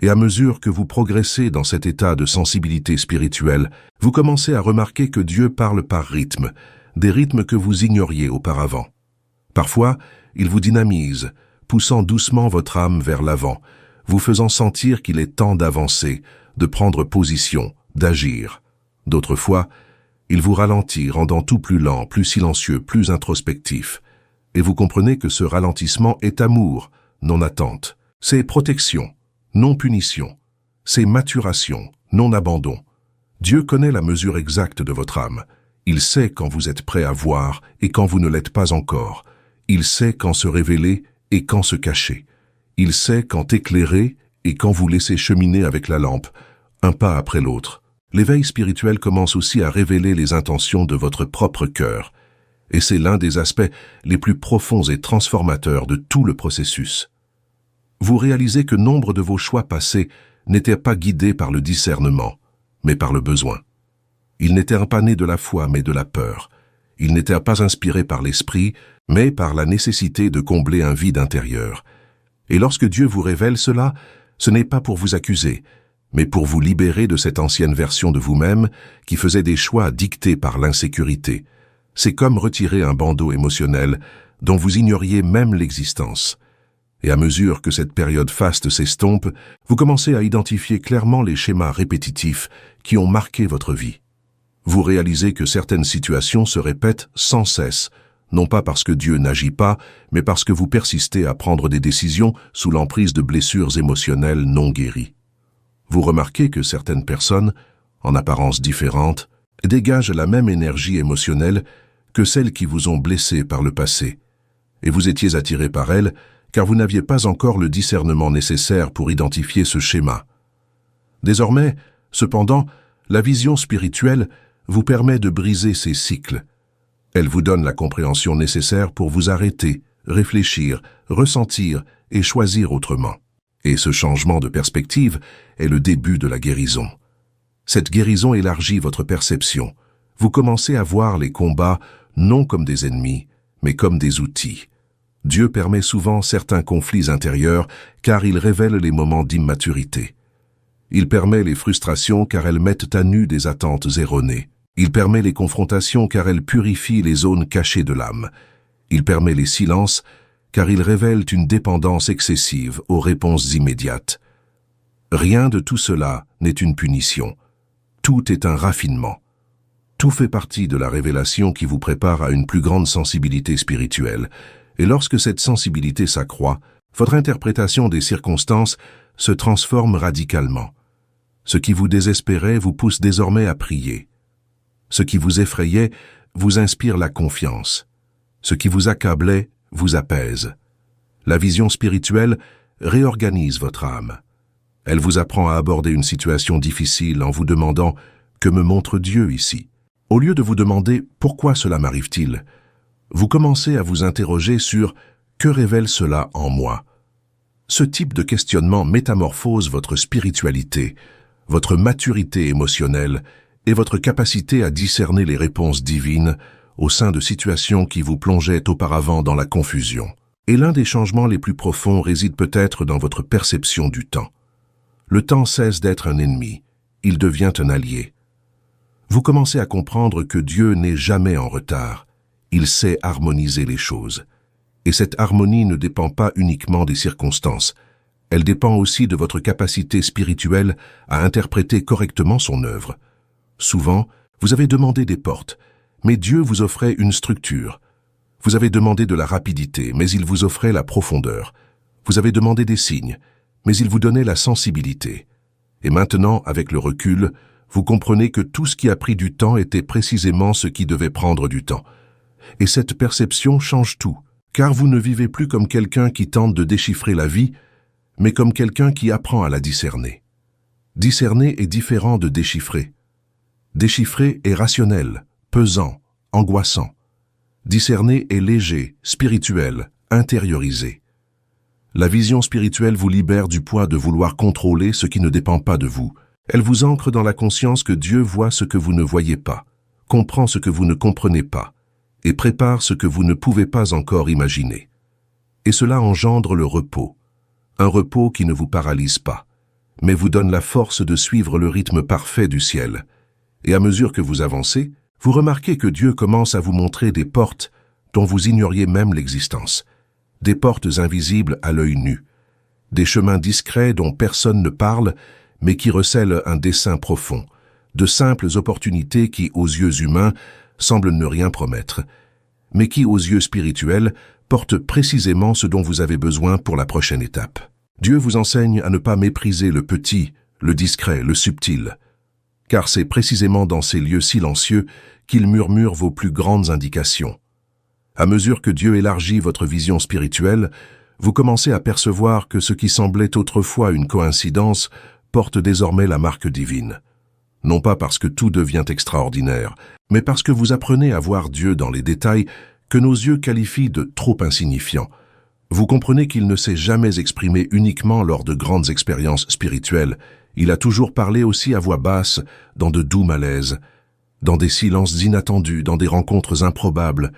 Et à mesure que vous progressez dans cet état de sensibilité spirituelle, vous commencez à remarquer que Dieu parle par rythmes, des rythmes que vous ignoriez auparavant. Parfois, il vous dynamise, poussant doucement votre âme vers l'avant, vous faisant sentir qu'il est temps d'avancer, de prendre position, d'agir. D'autres fois, il vous ralentit, rendant tout plus lent, plus silencieux, plus introspectif. Et vous comprenez que ce ralentissement est amour, non attente. C'est protection, non punition. C'est maturation, non abandon. Dieu connaît la mesure exacte de votre âme. Il sait quand vous êtes prêt à voir et quand vous ne l'êtes pas encore. Il sait quand se révéler et quand se cacher. Il sait quand éclairer et quand vous laisser cheminer avec la lampe, un pas après l'autre. L'éveil spirituel commence aussi à révéler les intentions de votre propre cœur. Et c'est l'un des aspects les plus profonds et transformateurs de tout le processus. Vous réalisez que nombre de vos choix passés n'étaient pas guidés par le discernement, mais par le besoin. Ils n'étaient pas nés de la foi, mais de la peur. Ils n'étaient pas inspirés par l'esprit, mais par la nécessité de combler un vide intérieur. Et lorsque Dieu vous révèle cela, ce n'est pas pour vous accuser, mais pour vous libérer de cette ancienne version de vous-même qui faisait des choix dictés par l'insécurité. C'est comme retirer un bandeau émotionnel dont vous ignoriez même l'existence. Et à mesure que cette période faste s'estompe, vous commencez à identifier clairement les schémas répétitifs qui ont marqué votre vie. Vous réalisez que certaines situations se répètent sans cesse, non pas parce que Dieu n'agit pas, mais parce que vous persistez à prendre des décisions sous l'emprise de blessures émotionnelles non guéries. Vous remarquez que certaines personnes, en apparence différentes, dégagent la même énergie émotionnelle que celles qui vous ont blessé par le passé, et vous étiez attiré par elles car vous n'aviez pas encore le discernement nécessaire pour identifier ce schéma. Désormais, cependant, la vision spirituelle vous permet de briser ces cycles. Elle vous donne la compréhension nécessaire pour vous arrêter, réfléchir, ressentir et choisir autrement. Et ce changement de perspective est le début de la guérison. Cette guérison élargit votre perception. Vous commencez à voir les combats non comme des ennemis, mais comme des outils. Dieu permet souvent certains conflits intérieurs car il révèle les moments d'immaturité. Il permet les frustrations car elles mettent à nu des attentes erronées. Il permet les confrontations car elles purifient les zones cachées de l'âme. Il permet les silences car ils révèlent une dépendance excessive aux réponses immédiates. Rien de tout cela n'est une punition. Tout est un raffinement. Tout fait partie de la révélation qui vous prépare à une plus grande sensibilité spirituelle. Et lorsque cette sensibilité s'accroît, votre interprétation des circonstances se transforme radicalement. Ce qui vous désespérait vous pousse désormais à prier. Ce qui vous effrayait vous inspire la confiance. Ce qui vous accablait vous apaise. La vision spirituelle réorganise votre âme. Elle vous apprend à aborder une situation difficile en vous demandant « Que me montre Dieu ici ?» Au lieu de vous demander « Pourquoi cela m'arrive-t-il ?» vous commencez à vous interroger sur « Que révèle cela en moi ?» Ce type de questionnement métamorphose votre spiritualité, votre maturité émotionnelle et votre capacité à discerner les réponses divines au sein de situations qui vous plongeaient auparavant dans la confusion. Et l'un des changements les plus profonds réside peut-être dans votre perception du temps. Le temps cesse d'être un ennemi, il devient un allié. Vous commencez à comprendre que Dieu n'est jamais en retard. Il sait harmoniser les choses. Et cette harmonie ne dépend pas uniquement des circonstances. Elle dépend aussi de votre capacité spirituelle à interpréter correctement son œuvre. Souvent, vous avez demandé des portes, mais Dieu vous offrait une structure. Vous avez demandé de la rapidité, mais il vous offrait la profondeur. Vous avez demandé des signes, mais il vous donnait la sensibilité. Et maintenant, avec le recul, vous comprenez que tout ce qui a pris du temps était précisément ce qui devait prendre du temps. Et cette perception change tout, car vous ne vivez plus comme quelqu'un qui tente de déchiffrer la vie, mais comme quelqu'un qui apprend à la discerner. Discerner est différent de déchiffrer. Déchiffrer est rationnel, pesant, angoissant. Discerner est léger, spirituel, intériorisé. La vision spirituelle vous libère du poids de vouloir contrôler ce qui ne dépend pas de vous. Elle vous ancre dans la conscience que Dieu voit ce que vous ne voyez pas, comprend ce que vous ne comprenez pas, et prépare ce que vous ne pouvez pas encore imaginer. et cela engendre le repos. Un repos qui ne vous paralyse pas, mais vous donne la force de suivre le rythme parfait du ciel. Et à mesure que vous avancez, vous remarquez que Dieu commence à vous montrer des portes dont vous ignoriez même l'existence, des portes invisibles à l'œil nu, des chemins discrets dont personne ne parle, mais qui recèlent un dessein profond, de simples opportunités qui, aux yeux humains, semblent ne rien promettre, mais qui, aux yeux spirituels, portent précisément ce dont vous avez besoin pour la prochaine étape. Dieu vous enseigne à ne pas mépriser le petit, le discret, le subtil, car c'est précisément dans ces lieux silencieux qu'il murmure vos plus grandes indications. À mesure que Dieu élargit votre vision spirituelle, vous commencez à percevoir que ce qui semblait autrefois une coïncidence porte désormais la marque divine. Non pas parce que tout devient extraordinaire, mais parce que vous apprenez à voir Dieu dans les détails que nos yeux qualifient de trop insignifiants. Vous comprenez qu'il ne s'est jamais exprimé uniquement lors de grandes expériences spirituelles. Il a toujours parlé aussi à voix basse, dans de doux malaises, dans des silences inattendus, dans des rencontres improbables,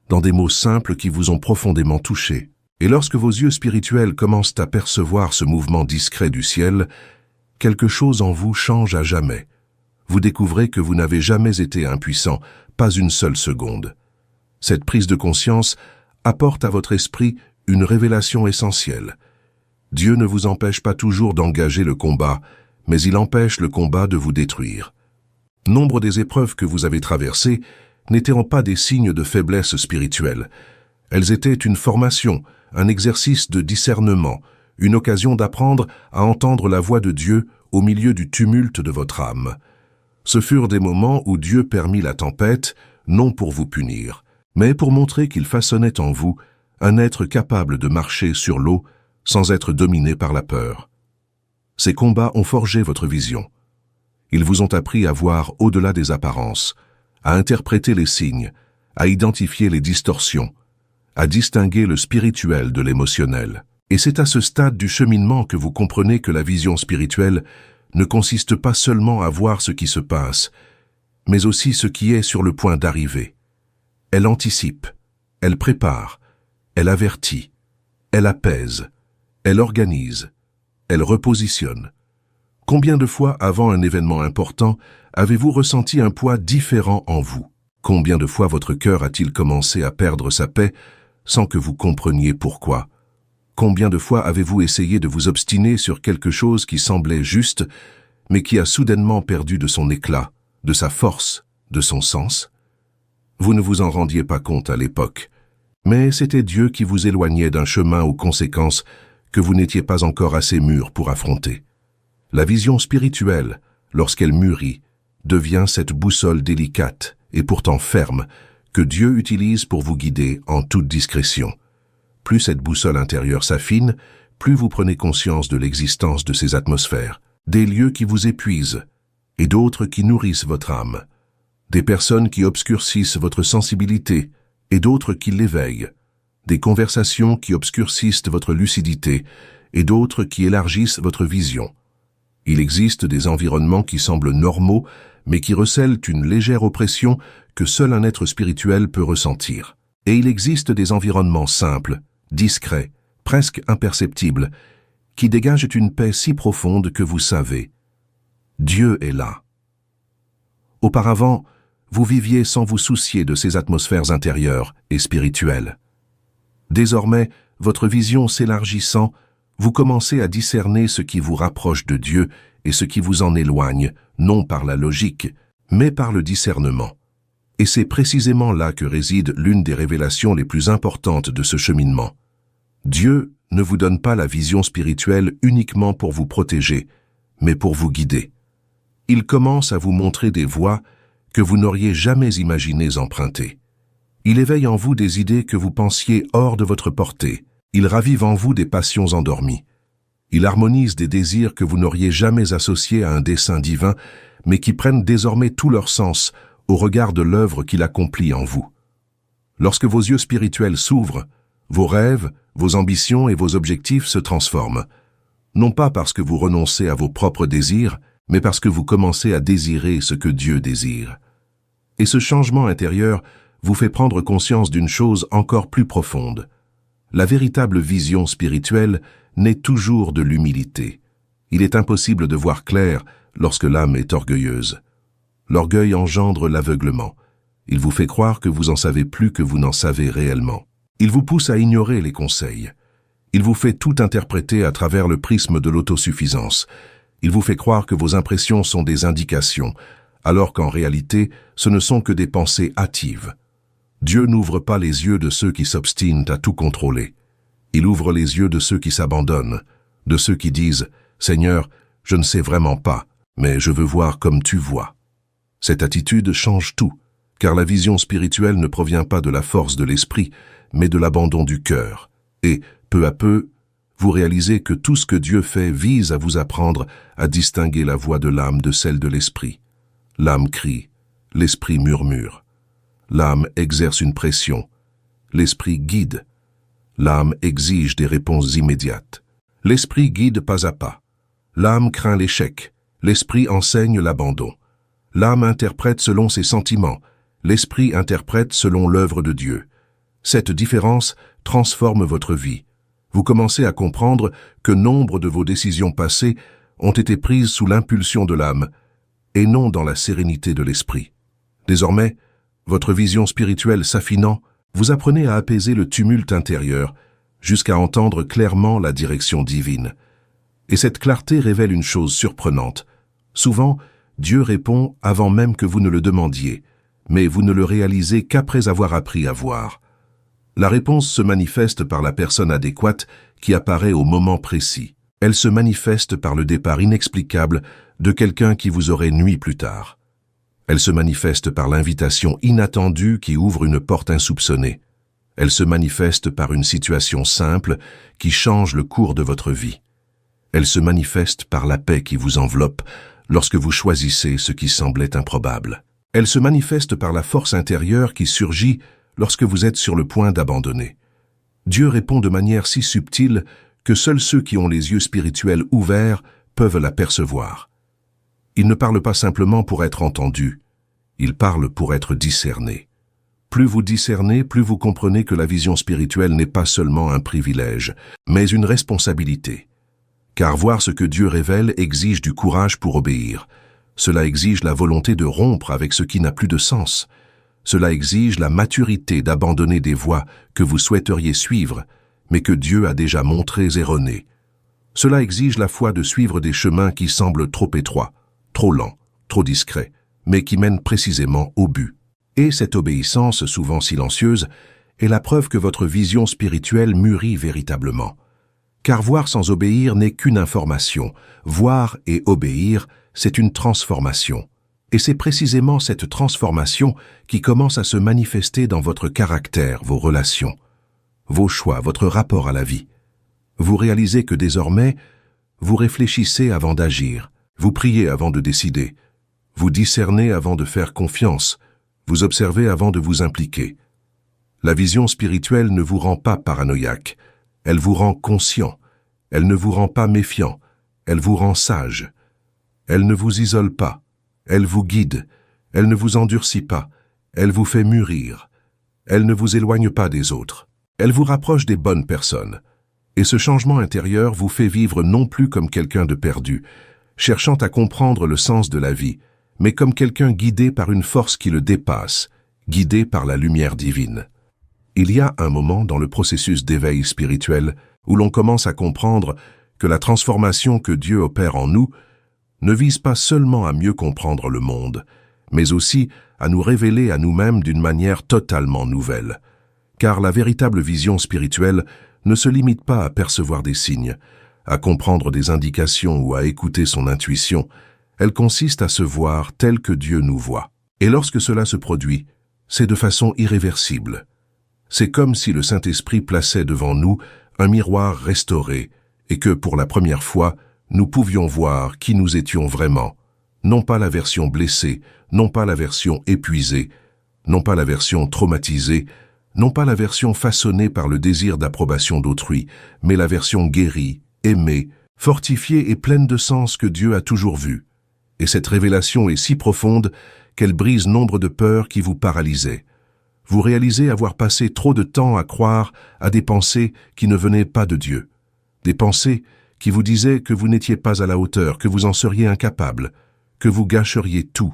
dans des mots simples qui vous ont profondément touché. Et lorsque vos yeux spirituels commencent à percevoir ce mouvement discret du ciel, quelque chose en vous change à jamais. Vous découvrez que vous n'avez jamais été impuissant, pas une seule seconde. Cette prise de conscience apporte à votre esprit une révélation essentielle. Dieu ne vous empêche pas toujours d'engager le combat, mais il empêche le combat de vous détruire. Nombre des épreuves que vous avez traversées n'étaient pas des signes de faiblesse spirituelle. Elles étaient une formation, un exercice de discernement, une occasion d'apprendre à entendre la voix de Dieu au milieu du tumulte de votre âme. Ce furent des moments où Dieu permit la tempête, non pour vous punir, mais pour montrer qu'il façonnait en vous un être capable de marcher sur l'eau sans être dominé par la peur. Ces combats ont forgé votre vision. Ils vous ont appris à voir au-delà des apparences, à interpréter les signes, à identifier les distorsions, à distinguer le spirituel de l'émotionnel. Et c'est à ce stade du cheminement que vous comprenez que la vision spirituelle ne consiste pas seulement à voir ce qui se passe, mais aussi ce qui est sur le point d'arriver. Elle anticipe, elle prépare, elle avertit, elle apaise, elle organise, elle repositionne. Combien de fois avant un événement important avez-vous ressenti un poids différent en vous? Combien de fois votre cœur a-t-il commencé à perdre sa paix sans que vous compreniez pourquoi? Combien de fois avez-vous essayé de vous obstiner sur quelque chose qui semblait juste, mais qui a soudainement perdu de son éclat, de sa force, de son sens? Vous ne vous en rendiez pas compte à l'époque, mais c'était Dieu qui vous éloignait d'un chemin aux conséquences que vous n'étiez pas encore assez mûr pour affronter. La vision spirituelle, lorsqu'elle mûrit, devient cette boussole délicate et pourtant ferme que Dieu utilise pour vous guider en toute discrétion. Plus cette boussole intérieure s'affine, plus vous prenez conscience de l'existence de ces atmosphères, des lieux qui vous épuisent et d'autres qui nourrissent votre âme, des personnes qui obscurcissent votre sensibilité et d'autres qui l'éveillent, des conversations qui obscurcissent votre lucidité et d'autres qui élargissent votre vision. Il existe des environnements qui semblent normaux, mais qui recèlent une légère oppression que seul un être spirituel peut ressentir. Et il existe des environnements simples, discrets, presque imperceptibles, qui dégagent une paix si profonde que vous savez. Dieu est là. Auparavant, vous viviez sans vous soucier de ces atmosphères intérieures et spirituelles. Désormais, votre vision s'élargissant, vous commencez à discerner ce qui vous rapproche de Dieu et ce qui vous en éloigne, non par la logique, mais par le discernement. Et c'est précisément là que réside l'une des révélations les plus importantes de ce cheminement. Dieu ne vous donne pas la vision spirituelle uniquement pour vous protéger, mais pour vous guider. Il commence à vous montrer des voies que vous n'auriez jamais imaginées emprunter. Il éveille en vous des idées que vous pensiez hors de votre portée. Il ravive en vous des passions endormies. Il harmonise des désirs que vous n'auriez jamais associés à un dessein divin, mais qui prennent désormais tout leur sens au regard de l'œuvre qu'il accomplit en vous. Lorsque vos yeux spirituels s'ouvrent, vos rêves, vos ambitions et vos objectifs se transforment, non pas parce que vous renoncez à vos propres désirs, mais parce que vous commencez à désirer ce que Dieu désire. Et ce changement intérieur vous fait prendre conscience d'une chose encore plus profonde. La véritable vision spirituelle naît toujours de l'humilité. Il est impossible de voir clair lorsque l'âme est orgueilleuse. L'orgueil engendre l'aveuglement. Il vous fait croire que vous en savez plus que vous n'en savez réellement. Il vous pousse à ignorer les conseils. Il vous fait tout interpréter à travers le prisme de l'autosuffisance. Il vous fait croire que vos impressions sont des indications, alors qu'en réalité, ce ne sont que des pensées hâtives. Dieu n'ouvre pas les yeux de ceux qui s'obstinent à tout contrôler. Il ouvre les yeux de ceux qui s'abandonnent, de ceux qui disent « Seigneur, je ne sais vraiment pas, mais je veux voir comme tu vois ». Cette attitude change tout, car la vision spirituelle ne provient pas de la force de l'esprit, mais de l'abandon du cœur. Et, peu à peu, vous réalisez que tout ce que Dieu fait vise à vous apprendre à distinguer la voix de l'âme de celle de l'esprit. L'âme crie, l'esprit murmure. L'âme exerce une pression, l'esprit guide. L'âme exige des réponses immédiates. L'esprit guide pas à pas. L'âme craint l'échec, l'esprit enseigne l'abandon. L'âme interprète selon ses sentiments, l'esprit interprète selon l'œuvre de Dieu. Cette différence transforme votre vie. Vous commencez à comprendre que nombre de vos décisions passées ont été prises sous l'impulsion de l'âme et non dans la sérénité de l'esprit. Désormais, votre vision spirituelle s'affinant, vous apprenez à apaiser le tumulte intérieur jusqu'à entendre clairement la direction divine. Et cette clarté révèle une chose surprenante. Souvent, Dieu répond avant même que vous ne le demandiez, mais vous ne le réalisez qu'après avoir appris à voir. La réponse se manifeste par la personne adéquate qui apparaît au moment précis. Elle se manifeste par le départ inexplicable de quelqu'un qui vous aurait nui plus tard. Elle se manifeste par l'invitation inattendue qui ouvre une porte insoupçonnée. Elle se manifeste par une situation simple qui change le cours de votre vie. Elle se manifeste par la paix qui vous enveloppe lorsque vous choisissez ce qui semblait improbable. Elle se manifeste par la force intérieure qui surgit lorsque vous êtes sur le point d'abandonner. Dieu répond de manière si subtile que seuls ceux qui ont les yeux spirituels ouverts peuvent la percevoir. Il ne parle pas simplement pour être entendu, il parle pour être discerné. Plus vous discernez, plus vous comprenez que la vision spirituelle n'est pas seulement un privilège, mais une responsabilité. Car voir ce que Dieu révèle exige du courage pour obéir. Cela exige la volonté de rompre avec ce qui n'a plus de sens. Cela exige la maturité d'abandonner des voies que vous souhaiteriez suivre, mais que Dieu a déjà montrées erronées. Cela exige la foi de suivre des chemins qui semblent trop étroits, trop lents, trop discrets, mais qui mènent précisément au but. Et cette obéissance, souvent silencieuse, est la preuve que votre vision spirituelle mûrit véritablement. Car voir sans obéir n'est qu'une information. Voir et obéir, c'est une transformation. Et c'est précisément cette transformation qui commence à se manifester dans votre caractère, vos relations, vos choix, votre rapport à la vie. Vous réalisez que désormais, vous réfléchissez avant d'agir, vous priez avant de décider, vous discernez avant de faire confiance, vous observez avant de vous impliquer. La vision spirituelle ne vous rend pas paranoïaque, elle vous rend conscient, elle ne vous rend pas méfiant, elle vous rend sage. Elle ne vous isole pas, elle vous guide, elle ne vous endurcit pas, elle vous fait mûrir, elle ne vous éloigne pas des autres, elle vous rapproche des bonnes personnes. Et ce changement intérieur vous fait vivre non plus comme quelqu'un de perdu, cherchant à comprendre le sens de la vie, mais comme quelqu'un guidé par une force qui le dépasse, guidé par la lumière divine. Il y a un moment dans le processus d'éveil spirituel où l'on commence à comprendre que la transformation que Dieu opère en nous ne vise pas seulement à mieux comprendre le monde, mais aussi à nous révéler à nous-mêmes d'une manière totalement nouvelle. Car la véritable vision spirituelle ne se limite pas à percevoir des signes, à comprendre des indications ou à écouter son intuition, elle consiste à se voir tel que Dieu nous voit. Et lorsque cela se produit, c'est de façon irréversible. C'est comme si le Saint-Esprit plaçait devant nous un miroir restauré et que, pour la première fois, nous pouvions voir qui nous étions vraiment, non pas la version blessée, non pas la version épuisée, non pas la version traumatisée, non pas la version façonnée par le désir d'approbation d'autrui, mais la version guérie, aimée, fortifiée et pleine de sens que Dieu a toujours vue. Et cette révélation est si profonde qu'elle brise nombre de peurs qui vous paralysaient. Vous réalisez avoir passé trop de temps à croire à des pensées qui ne venaient pas de Dieu. Des pensées qui vous disaient que vous n'étiez pas à la hauteur, que vous en seriez incapable, que vous gâcheriez tout,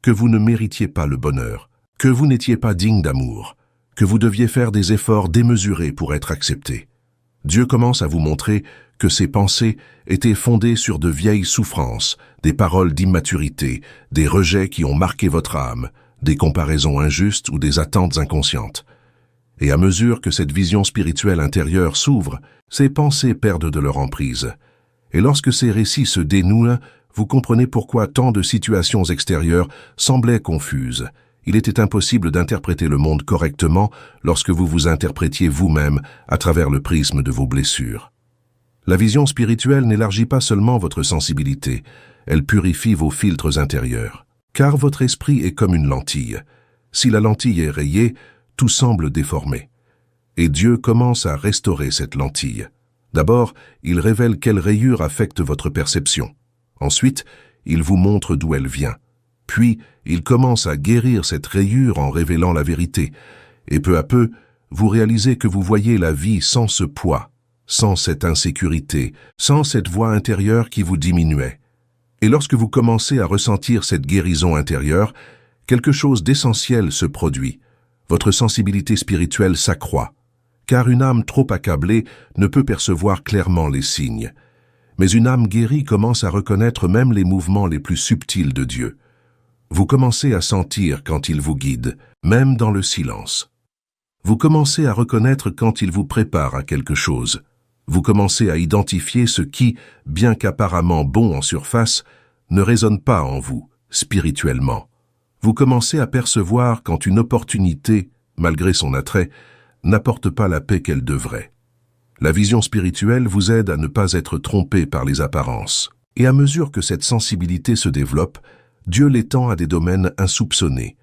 que vous ne méritiez pas le bonheur, que vous n'étiez pas digne d'amour, que vous deviez faire des efforts démesurés pour être accepté. Dieu commence à vous montrer que ces pensées étaient fondées sur de vieilles souffrances, des paroles d'immaturité, des rejets qui ont marqué votre âme, des comparaisons injustes ou des attentes inconscientes. Et à mesure que cette vision spirituelle intérieure s'ouvre, ces pensées perdent de leur emprise. Et lorsque ces récits se dénouent, vous comprenez pourquoi tant de situations extérieures semblaient confuses. Il était impossible d'interpréter le monde correctement lorsque vous vous interprétiez vous-même à travers le prisme de vos blessures. La vision spirituelle n'élargit pas seulement votre sensibilité, elle purifie vos filtres intérieurs. Car votre esprit est comme une lentille. Si la lentille est rayée, tout semble déformé. Et Dieu commence à restaurer cette lentille. D'abord, il révèle quelle rayure affecte votre perception. Ensuite, il vous montre d'où elle vient. Puis, il commence à guérir cette rayure en révélant la vérité. Et peu à peu, vous réalisez que vous voyez la vie sans ce poids, sans cette insécurité, sans cette voix intérieure qui vous diminuait. Et lorsque vous commencez à ressentir cette guérison intérieure, quelque chose d'essentiel se produit. Votre sensibilité spirituelle s'accroît, car une âme trop accablée ne peut percevoir clairement les signes. Mais une âme guérie commence à reconnaître même les mouvements les plus subtils de Dieu. Vous commencez à sentir quand il vous guide, même dans le silence. Vous commencez à reconnaître quand il vous prépare à quelque chose. Vous commencez à identifier ce qui, bien qu'apparemment bon en surface, ne résonne pas en vous, spirituellement. Vous commencez à percevoir quand une opportunité, malgré son attrait, n'apporte pas la paix qu'elle devrait. La vision spirituelle vous aide à ne pas être trompé par les apparences. Et à mesure que cette sensibilité se développe, Dieu l'étend à des domaines insoupçonnés.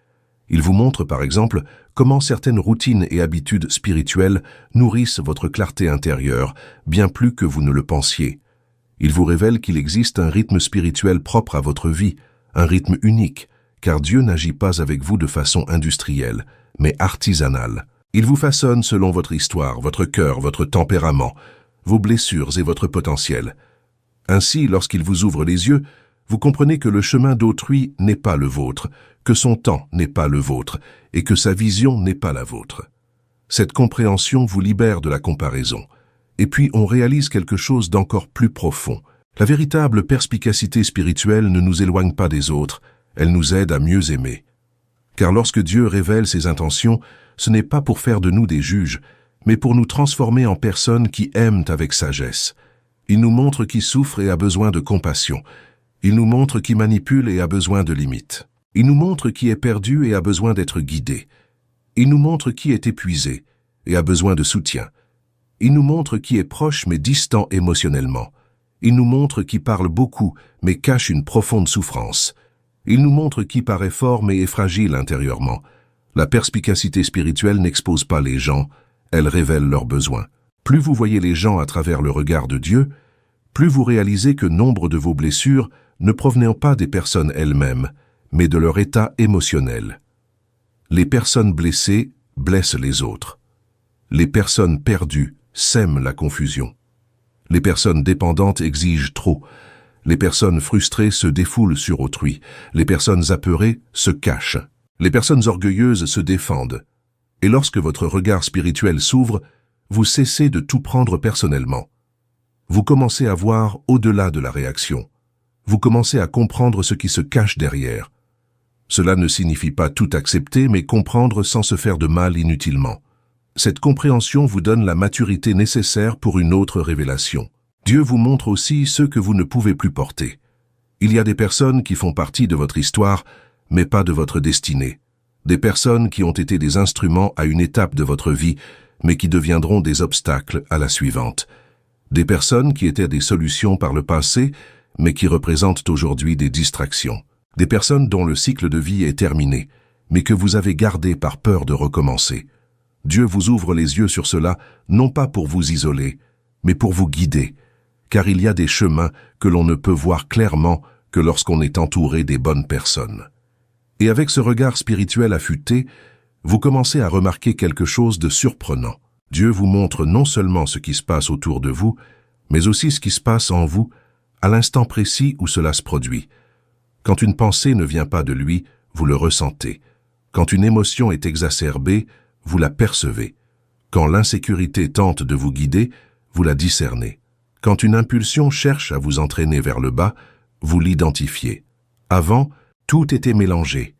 Il vous montre par exemple comment certaines routines et habitudes spirituelles nourrissent votre clarté intérieure, bien plus que vous ne le pensiez. Il vous révèle qu'il existe un rythme spirituel propre à votre vie, un rythme unique, car Dieu n'agit pas avec vous de façon industrielle, mais artisanale. Il vous façonne selon votre histoire, votre cœur, votre tempérament, vos blessures et votre potentiel. Ainsi, lorsqu'il vous ouvre les yeux, vous comprenez que le chemin d'autrui n'est pas le vôtre, que son temps n'est pas le vôtre, et que sa vision n'est pas la vôtre. Cette compréhension vous libère de la comparaison. Et puis on réalise quelque chose d'encore plus profond. La véritable perspicacité spirituelle ne nous éloigne pas des autres, elle nous aide à mieux aimer. Car lorsque Dieu révèle ses intentions, ce n'est pas pour faire de nous des juges, mais pour nous transformer en personnes qui aiment avec sagesse. Il nous montre qui souffre et a besoin de compassion. Il nous montre qui manipule et a besoin de limites. Il nous montre qui est perdu et a besoin d'être guidé. Il nous montre qui est épuisé et a besoin de soutien. Il nous montre qui est proche mais distant émotionnellement. Il nous montre qui parle beaucoup mais cache une profonde souffrance. Il nous montre qui paraît fort mais est fragile intérieurement. La perspicacité spirituelle n'expose pas les gens, elle révèle leurs besoins. Plus vous voyez les gens à travers le regard de Dieu, plus vous réalisez que nombre de vos blessures ne provenaient pas des personnes elles-mêmes, mais de leur état émotionnel. Les personnes blessées blessent les autres. Les personnes perdues sèment la confusion. Les personnes dépendantes exigent trop. Les personnes frustrées se défoulent sur autrui. Les personnes apeurées se cachent. Les personnes orgueilleuses se défendent. Et lorsque votre regard spirituel s'ouvre, vous cessez de tout prendre personnellement. Vous commencez à voir au-delà de la réaction. Vous commencez à comprendre ce qui se cache derrière. Cela ne signifie pas tout accepter, mais comprendre sans se faire de mal inutilement. Cette compréhension vous donne la maturité nécessaire pour une autre révélation. Dieu vous montre aussi ce que vous ne pouvez plus porter. Il y a des personnes qui font partie de votre histoire, mais pas de votre destinée. Des personnes qui ont été des instruments à une étape de votre vie, mais qui deviendront des obstacles à la suivante. Des personnes qui étaient des solutions par le passé, mais qui représentent aujourd'hui des distractions. Des personnes dont le cycle de vie est terminé, mais que vous avez gardé par peur de recommencer. Dieu vous ouvre les yeux sur cela, non pas pour vous isoler, mais pour vous guider, car il y a des chemins que l'on ne peut voir clairement que lorsqu'on est entouré des bonnes personnes. Et avec ce regard spirituel affûté, vous commencez à remarquer quelque chose de surprenant. Dieu vous montre non seulement ce qui se passe autour de vous, mais aussi ce qui se passe en vous à l'instant précis où cela se produit. Quand une pensée ne vient pas de lui, vous le ressentez. Quand une émotion est exacerbée, vous la percevez. Quand l'insécurité tente de vous guider, vous la discernez. Quand une impulsion cherche à vous entraîner vers le bas, vous l'identifiez. Avant, tout était mélangé.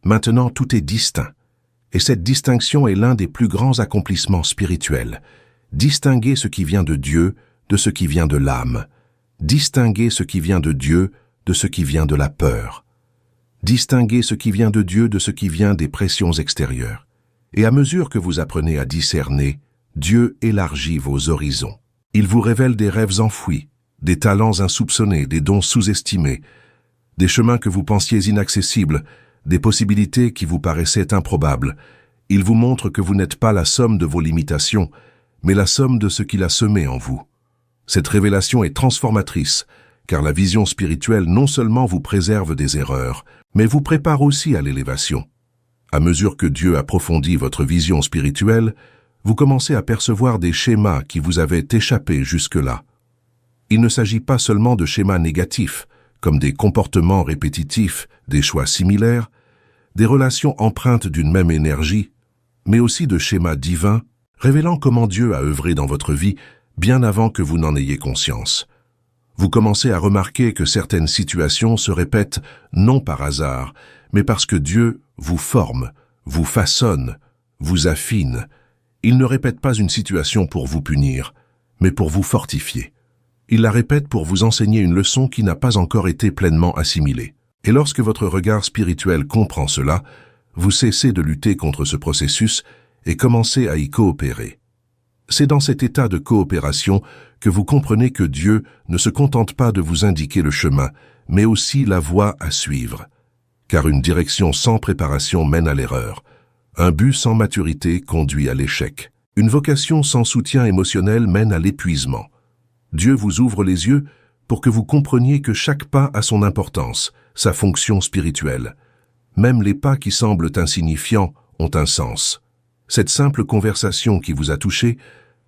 Maintenant, tout est distinct. Et cette distinction est l'un des plus grands accomplissements spirituels. Distinguer ce qui vient de Dieu de ce qui vient de l'âme. Distinguer ce qui vient de Dieu de ce qui vient de la peur. Distinguer ce qui vient de Dieu de ce qui vient des pressions extérieures. Et à mesure que vous apprenez à discerner, Dieu élargit vos horizons. Il vous révèle des rêves enfouis, des talents insoupçonnés, des dons sous-estimés, des chemins que vous pensiez inaccessibles, des possibilités qui vous paraissaient improbables. Il vous montre que vous n'êtes pas la somme de vos limitations, mais la somme de ce qu'il a semé en vous. Cette révélation est transformatrice, car la vision spirituelle non seulement vous préserve des erreurs, mais vous prépare aussi à l'élévation. À mesure que Dieu approfondit votre vision spirituelle, vous commencez à percevoir des schémas qui vous avaient échappé jusque-là. Il ne s'agit pas seulement de schémas négatifs, comme des comportements répétitifs, des choix similaires, des relations empreintes d'une même énergie, mais aussi de schémas divins, révélant comment Dieu a œuvré dans votre vie bien avant que vous n'en ayez conscience. Vous commencez à remarquer que certaines situations se répètent non par hasard, mais parce que Dieu vous forme, vous façonne, vous affine. Il ne répète pas une situation pour vous punir, mais pour vous fortifier. Il la répète pour vous enseigner une leçon qui n'a pas encore été pleinement assimilée. Et lorsque votre regard spirituel comprend cela, vous cessez de lutter contre ce processus et commencez à y coopérer. C'est dans cet état de coopération que vous comprenez que Dieu ne se contente pas de vous indiquer le chemin, mais aussi la voie à suivre. Car une direction sans préparation mène à l'erreur. Un but sans maturité conduit à l'échec. Une vocation sans soutien émotionnel mène à l'épuisement. Dieu vous ouvre les yeux pour que vous compreniez que chaque pas a son importance, sa fonction spirituelle. Même les pas qui semblent insignifiants ont un sens. Cette simple conversation qui vous a touché,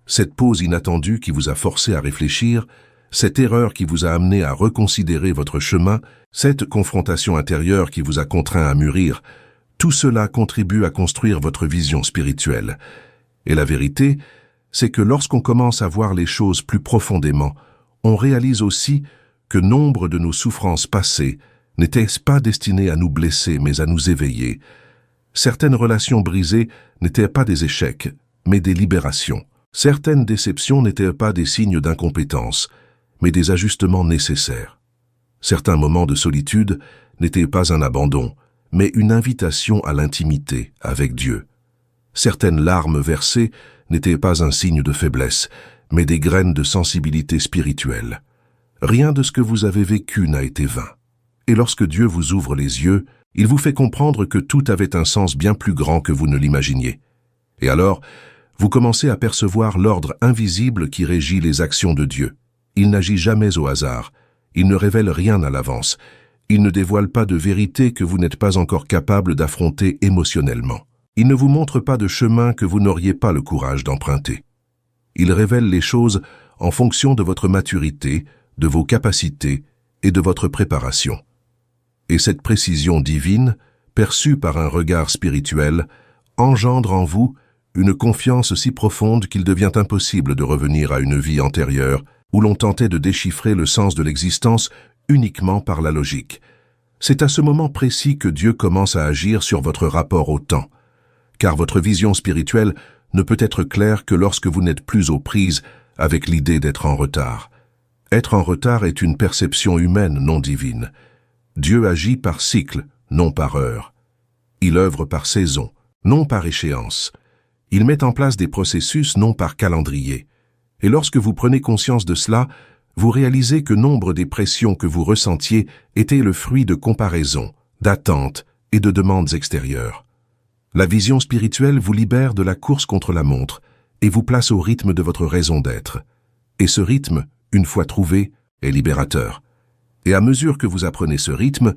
cette pause inattendue qui vous a forcé à réfléchir, cette erreur qui vous a amené à reconsidérer votre chemin, cette confrontation intérieure qui vous a contraint à mûrir, tout cela contribue à construire votre vision spirituelle. Et la vérité, c'est que lorsqu'on commence à voir les choses plus profondément, on réalise aussi que nombre de nos souffrances passées n'étaient pas destinées à nous blesser mais à nous éveiller. Certaines relations brisées n'étaient pas des échecs, mais des libérations. Certaines déceptions n'étaient pas des signes d'incompétence, mais des ajustements nécessaires. Certains moments de solitude n'étaient pas un abandon, mais une invitation à l'intimité avec Dieu. Certaines larmes versées n'étaient pas un signe de faiblesse, mais des graines de sensibilité spirituelle. Rien de ce que vous avez vécu n'a été vain. Et lorsque Dieu vous ouvre les yeux, il vous fait comprendre que tout avait un sens bien plus grand que vous ne l'imaginiez. Et alors, vous commencez à percevoir l'ordre invisible qui régit les actions de Dieu. Il n'agit jamais au hasard. Il ne révèle rien à l'avance. Il ne dévoile pas de vérité que vous n'êtes pas encore capable d'affronter émotionnellement. Il ne vous montre pas de chemin que vous n'auriez pas le courage d'emprunter. Il révèle les choses en fonction de votre maturité, de vos capacités et de votre préparation. Et cette précision divine, perçue par un regard spirituel, engendre en vous une confiance si profonde qu'il devient impossible de revenir à une vie antérieure où l'on tentait de déchiffrer le sens de l'existence uniquement par la logique. C'est à ce moment précis que Dieu commence à agir sur votre rapport au temps, car votre vision spirituelle ne peut être claire que lorsque vous n'êtes plus aux prises avec l'idée d'être en retard. Être en retard est une perception humaine non divine. Dieu agit par cycle, non par heure. Il œuvre par saison, non par échéance. Il met en place des processus, non par calendrier. Et lorsque vous prenez conscience de cela, vous réalisez que nombre des pressions que vous ressentiez étaient le fruit de comparaisons, d'attentes et de demandes extérieures. La vision spirituelle vous libère de la course contre la montre et vous place au rythme de votre raison d'être. Et ce rythme, une fois trouvé, est libérateur. Et à mesure que vous apprenez ce rythme,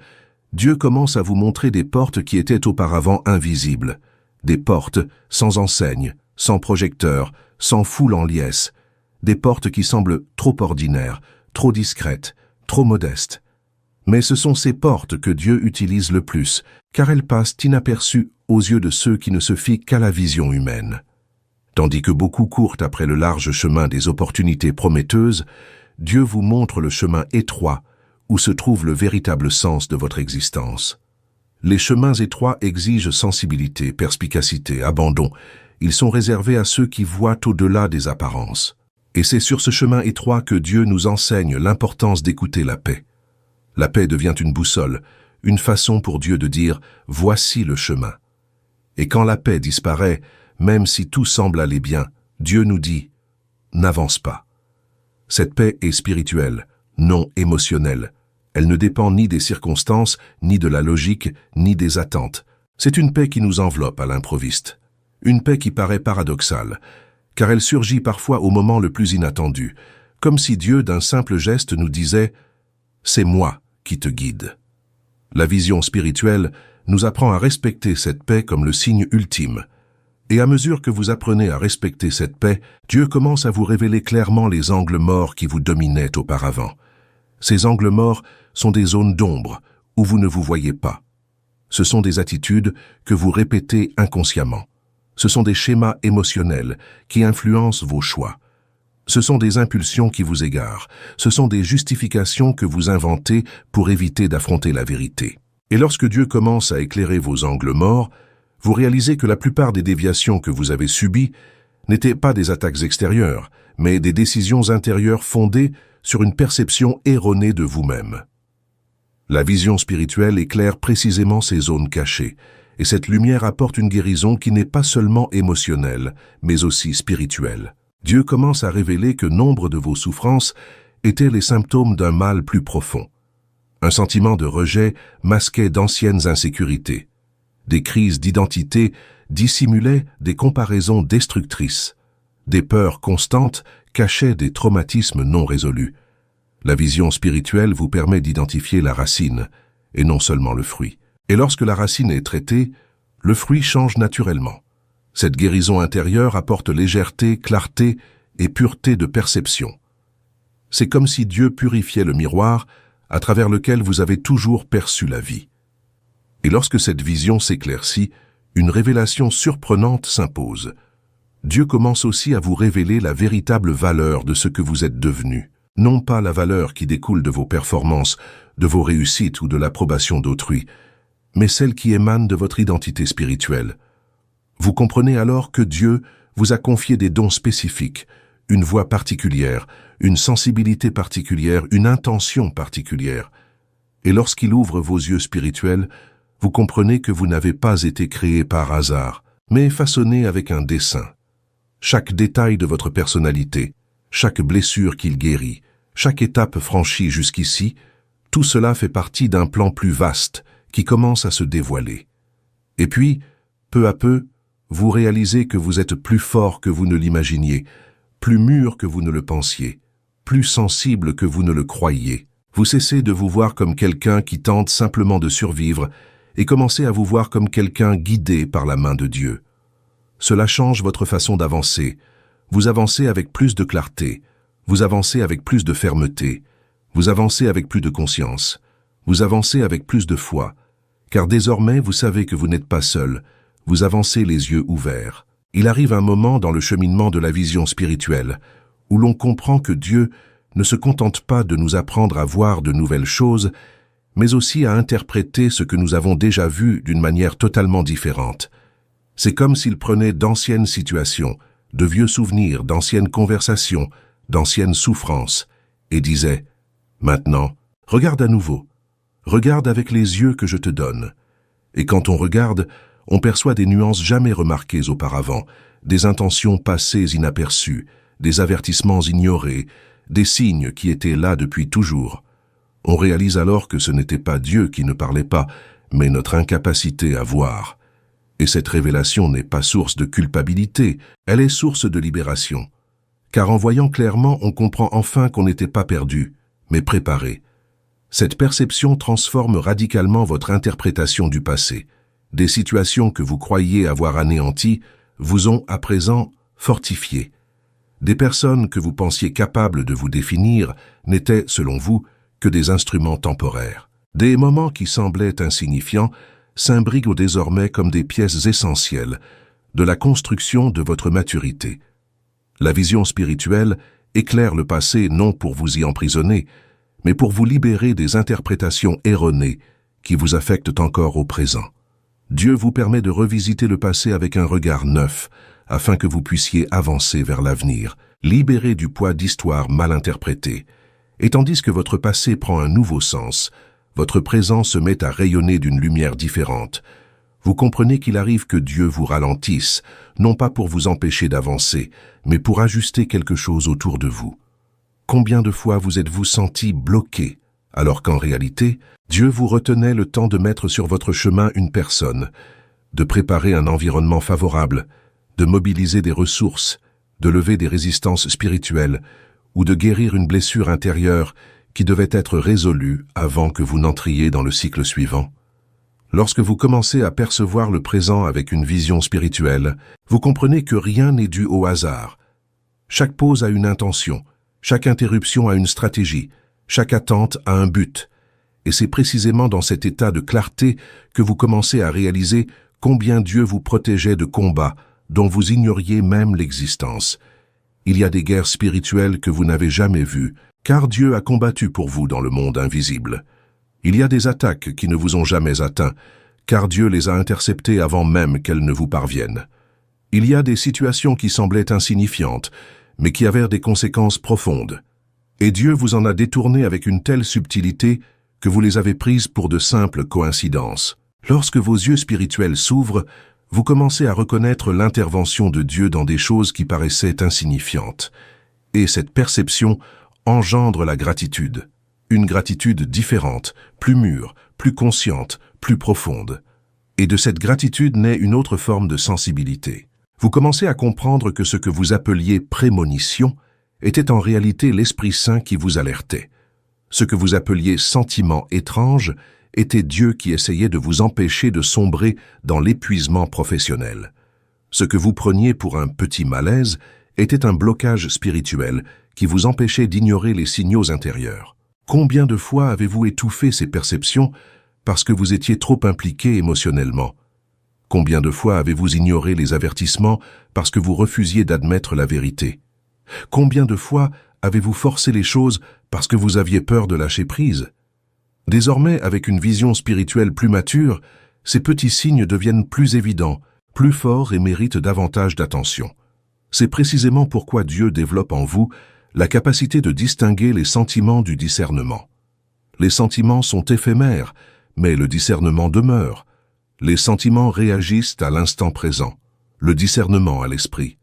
Dieu commence à vous montrer des portes qui étaient auparavant invisibles, des portes sans enseigne, sans projecteur, sans foule en liesse, des portes qui semblent trop ordinaires, trop discrètes, trop modestes. Mais ce sont ces portes que Dieu utilise le plus, car elles passent inaperçues aux yeux de ceux qui ne se fient qu'à la vision humaine. Tandis que beaucoup courent après le large chemin des opportunités prometteuses, Dieu vous montre le chemin étroit où se trouve le véritable sens de votre existence. Les chemins étroits exigent sensibilité, perspicacité, abandon. Ils sont réservés à ceux qui voient au-delà des apparences. Et c'est sur ce chemin étroit que Dieu nous enseigne l'importance d'écouter la paix. La paix devient une boussole, une façon pour Dieu de dire « voici le chemin ». Et quand la paix disparaît, même si tout semble aller bien, Dieu nous dit « n'avance pas ». Cette paix est spirituelle, non émotionnelle. Elle ne dépend ni des circonstances, ni de la logique, ni des attentes. C'est une paix qui nous enveloppe à l'improviste. Une paix qui paraît paradoxale, car elle surgit parfois au moment le plus inattendu, comme si Dieu d'un simple geste nous disait « c'est moi qui te guide ». La vision spirituelle nous apprend à respecter cette paix comme le signe ultime. Et à mesure que vous apprenez à respecter cette paix, Dieu commence à vous révéler clairement les angles morts qui vous dominaient auparavant. Ces angles morts sont des zones d'ombre où vous ne vous voyez pas. Ce sont des attitudes que vous répétez inconsciemment. Ce sont des schémas émotionnels qui influencent vos choix. Ce sont des impulsions qui vous égarent. Ce sont des justifications que vous inventez pour éviter d'affronter la vérité. Et lorsque Dieu commence à éclairer vos angles morts, vous réalisez que la plupart des déviations que vous avez subies n'étaient pas des attaques extérieures, mais des décisions intérieures fondées sur une perception erronée de vous-même. La vision spirituelle éclaire précisément ces zones cachées, et cette lumière apporte une guérison qui n'est pas seulement émotionnelle, mais aussi spirituelle. Dieu commence à révéler que nombre de vos souffrances étaient les symptômes d'un mal plus profond. Un sentiment de rejet masquait d'anciennes insécurités. Des crises d'identité dissimulaient des comparaisons destructrices. Des peurs constantes cachaient des traumatismes non résolus. La vision spirituelle vous permet d'identifier la racine, et non seulement le fruit. Et lorsque la racine est traitée, le fruit change naturellement. Cette guérison intérieure apporte légèreté, clarté et pureté de perception. C'est comme si Dieu purifiait le miroir à travers lequel vous avez toujours perçu la vie. Et lorsque cette vision s'éclaircit, une révélation surprenante s'impose. Dieu commence aussi à vous révéler la véritable valeur de ce que vous êtes devenu. Non pas la valeur qui découle de vos performances, de vos réussites ou de l'approbation d'autrui, mais celle qui émane de votre identité spirituelle. Vous comprenez alors que Dieu vous a confié des dons spécifiques, une voix particulière, une sensibilité particulière, une intention particulière. Et lorsqu'il ouvre vos yeux spirituels, vous comprenez que vous n'avez pas été créé par hasard, mais façonné avec un dessein. Chaque détail de votre personnalité, chaque blessure qu'il guérit, chaque étape franchie jusqu'ici, tout cela fait partie d'un plan plus vaste qui commence à se dévoiler. Et puis, peu à peu, vous réalisez que vous êtes plus fort que vous ne l'imaginiez, plus mûr que vous ne le pensiez, plus sensible que vous ne le croyiez. Vous cessez de vous voir comme quelqu'un qui tente simplement de survivre et commencez à vous voir comme quelqu'un guidé par la main de Dieu. Cela change votre façon d'avancer. Vous avancez avec plus de clarté, vous avancez avec plus de fermeté, vous avancez avec plus de conscience, vous avancez avec plus de foi, car désormais vous savez que vous n'êtes pas seul, vous avancez les yeux ouverts. Il arrive un moment dans le cheminement de la vision spirituelle où l'on comprend que Dieu ne se contente pas de nous apprendre à voir de nouvelles choses, mais aussi à interpréter ce que nous avons déjà vu d'une manière totalement différente. C'est comme s'il prenait d'anciennes situations, de vieux souvenirs, d'anciennes conversations, d'anciennes souffrances, et disait « Maintenant, regarde à nouveau, regarde avec les yeux que je te donne. » Et quand on regarde, on perçoit des nuances jamais remarquées auparavant, des intentions passées inaperçues, des avertissements ignorés, des signes qui étaient là depuis toujours. On réalise alors que ce n'était pas Dieu qui ne parlait pas, mais notre incapacité à voir. Et cette révélation n'est pas source de culpabilité, elle est source de libération. Car en voyant clairement, on comprend enfin qu'on n'était pas perdu, mais préparé. Cette perception transforme radicalement votre interprétation du passé. Des situations que vous croyiez avoir anéanties vous ont à présent fortifié. Des personnes que vous pensiez capables de vous définir n'étaient, selon vous, que des instruments temporaires. Des moments qui semblaient insignifiants s'imbriquent désormais comme des pièces essentielles de la construction de votre maturité. La vision spirituelle éclaire le passé non pour vous y emprisonner, mais pour vous libérer des interprétations erronées qui vous affectent encore au présent. Dieu vous permet de revisiter le passé avec un regard neuf, afin que vous puissiez avancer vers l'avenir, libéré du poids d'histoires mal interprétées. Et tandis que votre passé prend un nouveau sens, votre présent se met à rayonner d'une lumière différente. Vous comprenez qu'il arrive que Dieu vous ralentisse, non pas pour vous empêcher d'avancer, mais pour ajuster quelque chose autour de vous. Combien de fois vous êtes-vous senti bloqué, alors qu'en réalité, Dieu vous retenait le temps de mettre sur votre chemin une personne, de préparer un environnement favorable, de mobiliser des ressources, de lever des résistances spirituelles ou de guérir une blessure intérieure qui devait être résolue avant que vous n'entriez dans le cycle suivant? Lorsque vous commencez à percevoir le présent avec une vision spirituelle, vous comprenez que rien n'est dû au hasard. Chaque pause a une intention, chaque interruption a une stratégie, chaque attente a un but. Et c'est précisément dans cet état de clarté que vous commencez à réaliser combien Dieu vous protégeait de combats dont vous ignoriez même l'existence. Il y a des guerres spirituelles que vous n'avez jamais vues, car Dieu a combattu pour vous dans le monde invisible. Il y a des attaques qui ne vous ont jamais atteint, car Dieu les a interceptées avant même qu'elles ne vous parviennent. Il y a des situations qui semblaient insignifiantes, mais qui avaient des conséquences profondes. Et Dieu vous en a détourné avec une telle subtilité que vous les avez prises pour de simples coïncidences. Lorsque vos yeux spirituels s'ouvrent, vous commencez à reconnaître l'intervention de Dieu dans des choses qui paraissaient insignifiantes. Et cette perception engendre la gratitude. Une gratitude différente, plus mûre, plus consciente, plus profonde. Et de cette gratitude naît une autre forme de sensibilité. Vous commencez à comprendre que ce que vous appeliez prémonition était en réalité l'Esprit Saint qui vous alertait. Ce que vous appeliez sentiment étrange était Dieu qui essayait de vous empêcher de sombrer dans l'épuisement professionnel. Ce que vous preniez pour un petit malaise était un blocage spirituel qui vous empêchait d'ignorer les signaux intérieurs. Combien de fois avez-vous étouffé ces perceptions parce que vous étiez trop impliqué émotionnellement? Combien de fois avez-vous ignoré les avertissements parce que vous refusiez d'admettre la vérité? Combien de fois avez-vous forcé les choses parce que vous aviez peur de lâcher prise? Désormais, avec une vision spirituelle plus mature, ces petits signes deviennent plus évidents, plus forts et méritent davantage d'attention. C'est précisément pourquoi Dieu développe en vous la capacité de distinguer les sentiments du discernement. Les sentiments sont éphémères, mais le discernement demeure. Les sentiments réagissent à l'instant présent, le discernement à l'esprit.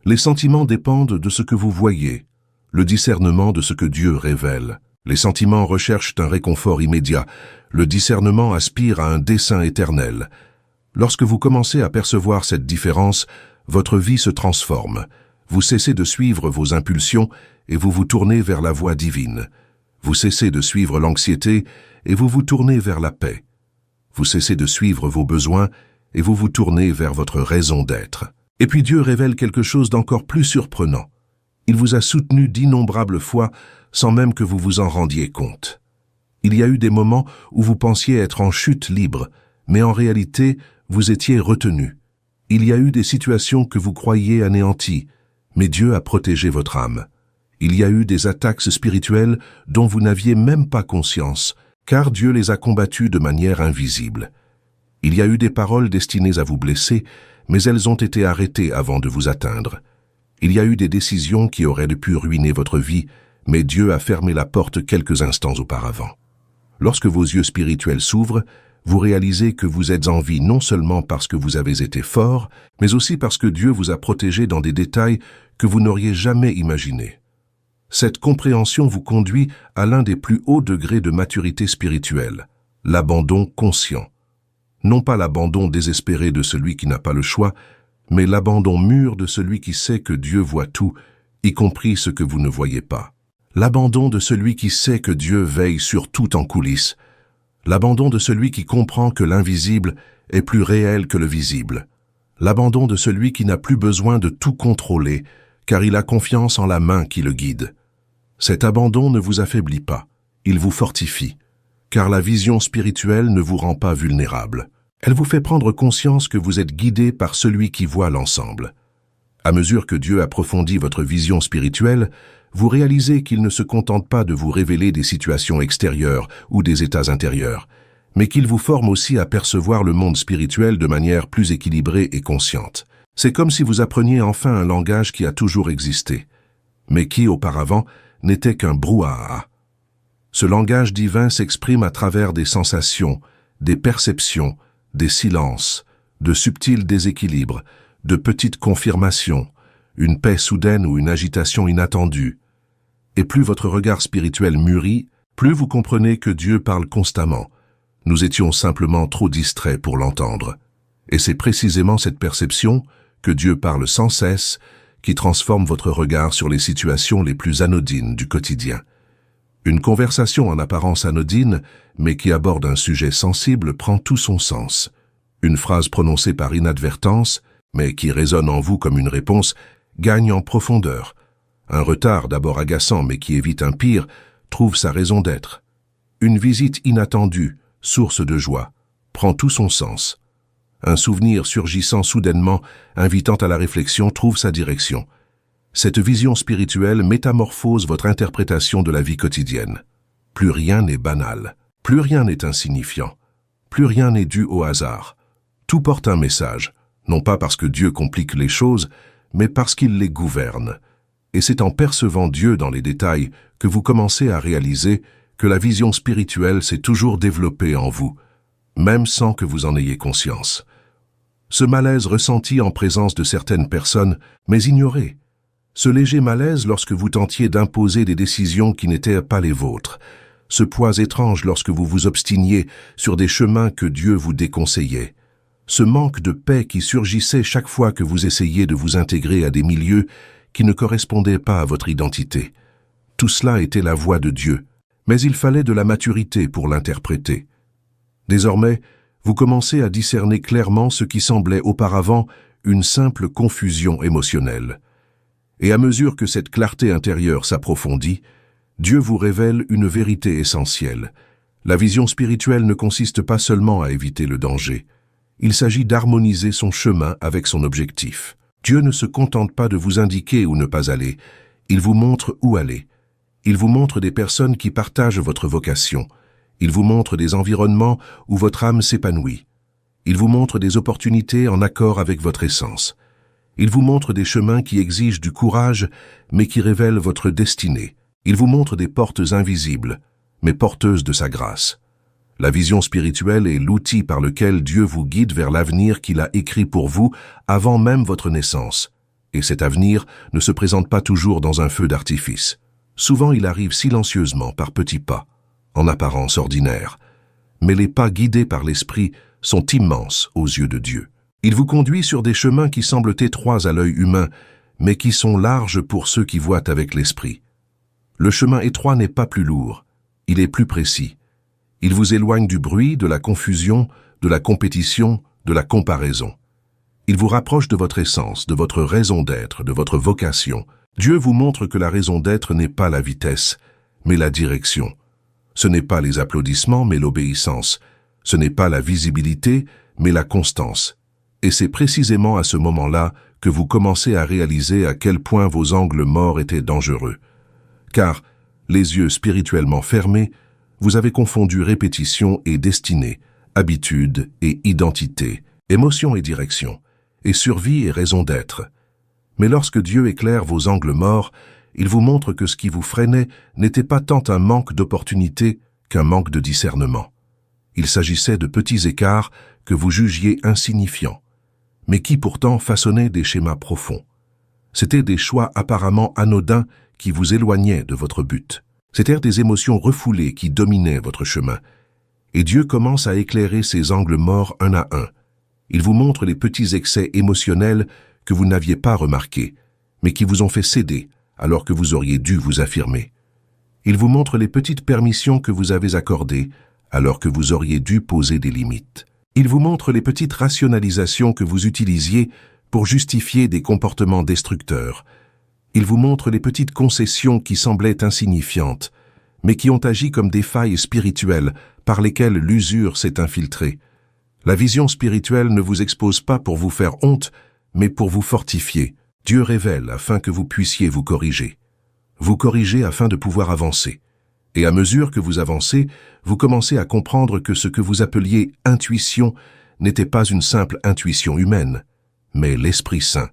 Les sentiments dépendent de ce que vous voyez, le discernement de ce que Dieu révèle. Les sentiments recherchent un réconfort immédiat, le discernement aspire à un dessein éternel. Lorsque vous commencez à percevoir cette différence, votre vie se transforme. Vous cessez de suivre vos impulsions et vous vous tournez vers la voie divine. Vous cessez de suivre l'anxiété et vous vous tournez vers la paix. Vous cessez de suivre vos besoins et vous vous tournez vers votre raison d'être. Et puis Dieu révèle quelque chose d'encore plus surprenant. Il vous a soutenu d'innombrables fois sans même que vous vous en rendiez compte. Il y a eu des moments où vous pensiez être en chute libre, mais en réalité, vous étiez retenu. Il y a eu des situations que vous croyiez anéanties, mais Dieu a protégé votre âme. Il y a eu des attaques spirituelles dont vous n'aviez même pas conscience, car Dieu les a combattues de manière invisible. Il y a eu des paroles destinées à vous blesser, mais elles ont été arrêtées avant de vous atteindre. Il y a eu des décisions qui auraient pu ruiner votre vie, mais Dieu a fermé la porte quelques instants auparavant. Lorsque vos yeux spirituels s'ouvrent, vous réalisez que vous êtes en vie non seulement parce que vous avez été fort, mais aussi parce que Dieu vous a protégé dans des détails que vous n'auriez jamais imaginés. Cette compréhension vous conduit à l'un des plus hauts degrés de maturité spirituelle, l'abandon conscient. Non pas l'abandon désespéré de celui qui n'a pas le choix, mais l'abandon mûr de celui qui sait que Dieu voit tout, y compris ce que vous ne voyez pas. L'abandon de celui qui sait que Dieu veille sur tout en coulisses. L'abandon de celui qui comprend que l'invisible est plus réel que le visible. L'abandon de celui qui n'a plus besoin de tout contrôler, car il a confiance en la main qui le guide. Cet abandon ne vous affaiblit pas, il vous fortifie, car la vision spirituelle ne vous rend pas vulnérable. Elle vous fait prendre conscience que vous êtes guidé par celui qui voit l'ensemble. À mesure que Dieu approfondit votre vision spirituelle, vous réalisez qu'il ne se contente pas de vous révéler des situations extérieures ou des états intérieurs, mais qu'il vous forme aussi à percevoir le monde spirituel de manière plus équilibrée et consciente. C'est comme si vous appreniez enfin un langage qui a toujours existé, mais qui, auparavant, n'était qu'un brouhaha. Ce langage divin s'exprime à travers des sensations, des perceptions, des silences, de subtils déséquilibres, de petites confirmations, une paix soudaine ou une agitation inattendue. Et plus votre regard spirituel mûrit, plus vous comprenez que Dieu parle constamment. Nous étions simplement trop distraits pour l'entendre. Et c'est précisément cette perception, que Dieu parle sans cesse, qui transforme votre regard sur les situations les plus anodines du quotidien. Une conversation en apparence anodine, mais qui aborde un sujet sensible, prend tout son sens. Une phrase prononcée par inadvertance, mais qui résonne en vous comme une réponse, gagne en profondeur. Un retard d'abord agaçant mais qui évite un pire, trouve sa raison d'être. Une visite inattendue, source de joie, prend tout son sens. Un souvenir surgissant soudainement, invitant à la réflexion, trouve sa direction. Cette vision spirituelle métamorphose votre interprétation de la vie quotidienne. Plus rien n'est banal, plus rien n'est insignifiant, plus rien n'est dû au hasard. Tout porte un message, non pas parce que Dieu complique les choses, mais parce qu'il les gouverne. Et c'est en percevant Dieu dans les détails que vous commencez à réaliser que la vision spirituelle s'est toujours développée en vous, même sans que vous en ayez conscience. Ce malaise ressenti en présence de certaines personnes, mais ignoré. Ce léger malaise lorsque vous tentiez d'imposer des décisions qui n'étaient pas les vôtres. Ce poids étrange lorsque vous vous obstiniez sur des chemins que Dieu vous déconseillait. Ce manque de paix qui surgissait chaque fois que vous essayiez de vous intégrer à des milieux qui ne correspondaient pas à votre identité. Tout cela était la voix de Dieu, mais il fallait de la maturité pour l'interpréter. Désormais, vous commencez à discerner clairement ce qui semblait auparavant une simple confusion émotionnelle. Et à mesure que cette clarté intérieure s'approfondit, Dieu vous révèle une vérité essentielle. La vision spirituelle ne consiste pas seulement à éviter le danger. Il s'agit d'harmoniser son chemin avec son objectif. Dieu ne se contente pas de vous indiquer où ne pas aller, il vous montre où aller. Il vous montre des personnes qui partagent votre vocation. Il vous montre des environnements où votre âme s'épanouit. Il vous montre des opportunités en accord avec votre essence. Il vous montre des chemins qui exigent du courage, mais qui révèlent votre destinée. Il vous montre des portes invisibles, mais porteuses de sa grâce. La vision spirituelle est l'outil par lequel Dieu vous guide vers l'avenir qu'il a écrit pour vous avant même votre naissance. Et cet avenir ne se présente pas toujours dans un feu d'artifice. Souvent il arrive silencieusement par petits pas, en apparence ordinaire. Mais les pas guidés par l'Esprit sont immenses aux yeux de Dieu. Il vous conduit sur des chemins qui semblent étroits à l'œil humain, mais qui sont larges pour ceux qui voient avec l'Esprit. Le chemin étroit n'est pas plus lourd, il est plus précis. Il vous éloigne du bruit, de la confusion, de la compétition, de la comparaison. Il vous rapproche de votre essence, de votre raison d'être, de votre vocation. Dieu vous montre que la raison d'être n'est pas la vitesse, mais la direction. Ce n'est pas les applaudissements, mais l'obéissance. Ce n'est pas la visibilité, mais la constance. Et c'est précisément à ce moment-là que vous commencez à réaliser à quel point vos angles morts étaient dangereux. Car, les yeux spirituellement fermés, vous avez confondu répétition et destinée, habitude et identité, émotion et direction, et survie et raison d'être. Mais lorsque Dieu éclaire vos angles morts, il vous montre que ce qui vous freinait n'était pas tant un manque d'opportunité qu'un manque de discernement. Il s'agissait de petits écarts que vous jugiez insignifiants, mais qui pourtant façonnaient des schémas profonds. C'étaient des choix apparemment anodins qui vous éloignaient de votre but. C'étaient des émotions refoulées qui dominaient votre chemin. Et Dieu commence à éclairer ces angles morts un à un. Il vous montre les petits excès émotionnels que vous n'aviez pas remarqués, mais qui vous ont fait céder alors que vous auriez dû vous affirmer. Il vous montre les petites permissions que vous avez accordées alors que vous auriez dû poser des limites. Il vous montre les petites rationalisations que vous utilisiez pour justifier des comportements destructeurs. Il vous montre les petites concessions qui semblaient insignifiantes, mais qui ont agi comme des failles spirituelles par lesquelles l'usure s'est infiltrée. La vision spirituelle ne vous expose pas pour vous faire honte, mais pour vous fortifier. Dieu révèle afin que vous puissiez vous corriger. Vous corrigez afin de pouvoir avancer. Et à mesure que vous avancez, vous commencez à comprendre que ce que vous appeliez intuition n'était pas une simple intuition humaine, mais l'Esprit Saint.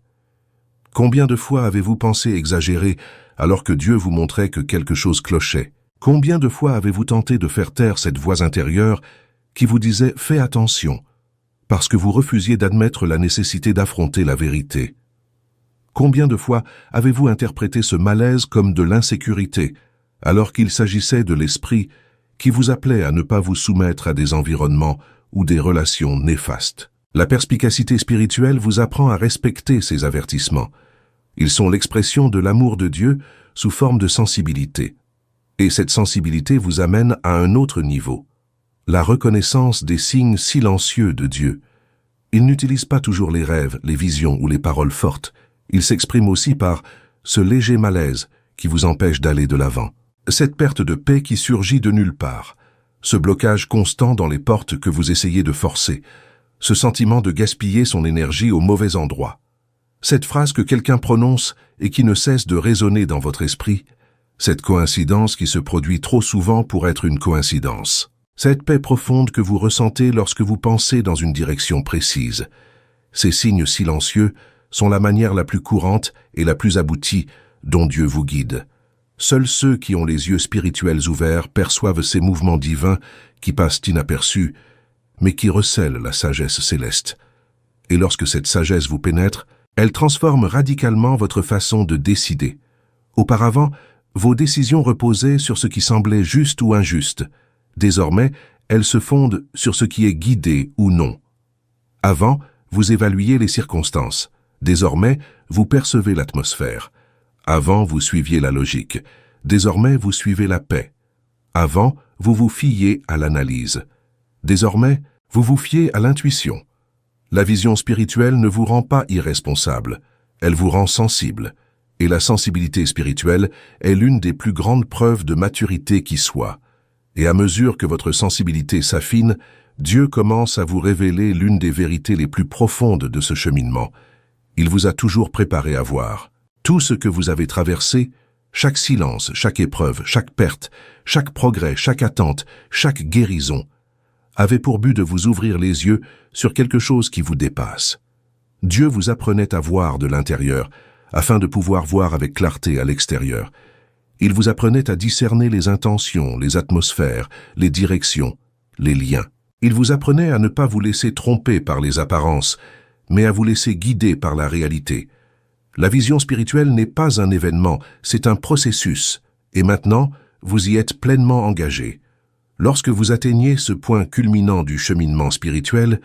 Combien de fois avez-vous pensé exagérer alors que Dieu vous montrait que quelque chose clochait? Combien de fois avez-vous tenté de faire taire cette voix intérieure qui vous disait « fais attention » parce que vous refusiez d'admettre la nécessité d'affronter la vérité? Combien de fois avez-vous interprété ce malaise comme de l'insécurité alors qu'il s'agissait de l'esprit qui vous appelait à ne pas vous soumettre à des environnements ou des relations néfastes? La perspicacité spirituelle vous apprend à respecter ces avertissements. Ils sont l'expression de l'amour de Dieu sous forme de sensibilité. Et cette sensibilité vous amène à un autre niveau, la reconnaissance des signes silencieux de Dieu. Il n'utilise pas toujours les rêves, les visions ou les paroles fortes. Il s'exprime aussi par ce léger malaise qui vous empêche d'aller de l'avant. Cette perte de paix qui surgit de nulle part, ce blocage constant dans les portes que vous essayez de forcer, ce sentiment de gaspiller son énergie au mauvais endroit. Cette phrase que quelqu'un prononce et qui ne cesse de résonner dans votre esprit, cette coïncidence qui se produit trop souvent pour être une coïncidence. Cette paix profonde que vous ressentez lorsque vous pensez dans une direction précise. Ces signes silencieux sont la manière la plus courante et la plus aboutie dont Dieu vous guide. Seuls ceux qui ont les yeux spirituels ouverts perçoivent ces mouvements divins qui passent inaperçus, mais qui recèlent la sagesse céleste. Et lorsque cette sagesse vous pénètre, elle transforme radicalement votre façon de décider. Auparavant, vos décisions reposaient sur ce qui semblait juste ou injuste. Désormais, elles se fondent sur ce qui est guidé ou non. Avant, vous évaluiez les circonstances. Désormais, vous percevez l'atmosphère. Avant, vous suiviez la logique. Désormais, vous suivez la paix. Avant, vous vous fiez à l'analyse. Désormais, vous vous fiez à l'intuition. La vision spirituelle ne vous rend pas irresponsable, elle vous rend sensible. Et la sensibilité spirituelle est l'une des plus grandes preuves de maturité qui soit. Et à mesure que votre sensibilité s'affine, Dieu commence à vous révéler l'une des vérités les plus profondes de ce cheminement. Il vous a toujours préparé à voir. Tout ce que vous avez traversé, chaque silence, chaque épreuve, chaque perte, chaque progrès, chaque attente, chaque guérison, avait pour but de vous ouvrir les yeux sur quelque chose qui vous dépasse. Dieu vous apprenait à voir de l'intérieur, afin de pouvoir voir avec clarté à l'extérieur. Il vous apprenait à discerner les intentions, les atmosphères, les directions, les liens. Il vous apprenait à ne pas vous laisser tromper par les apparences, mais à vous laisser guider par la réalité. La vision spirituelle n'est pas un événement, c'est un processus, et maintenant, vous y êtes pleinement engagé. Lorsque vous atteignez ce point culminant du cheminement spirituel,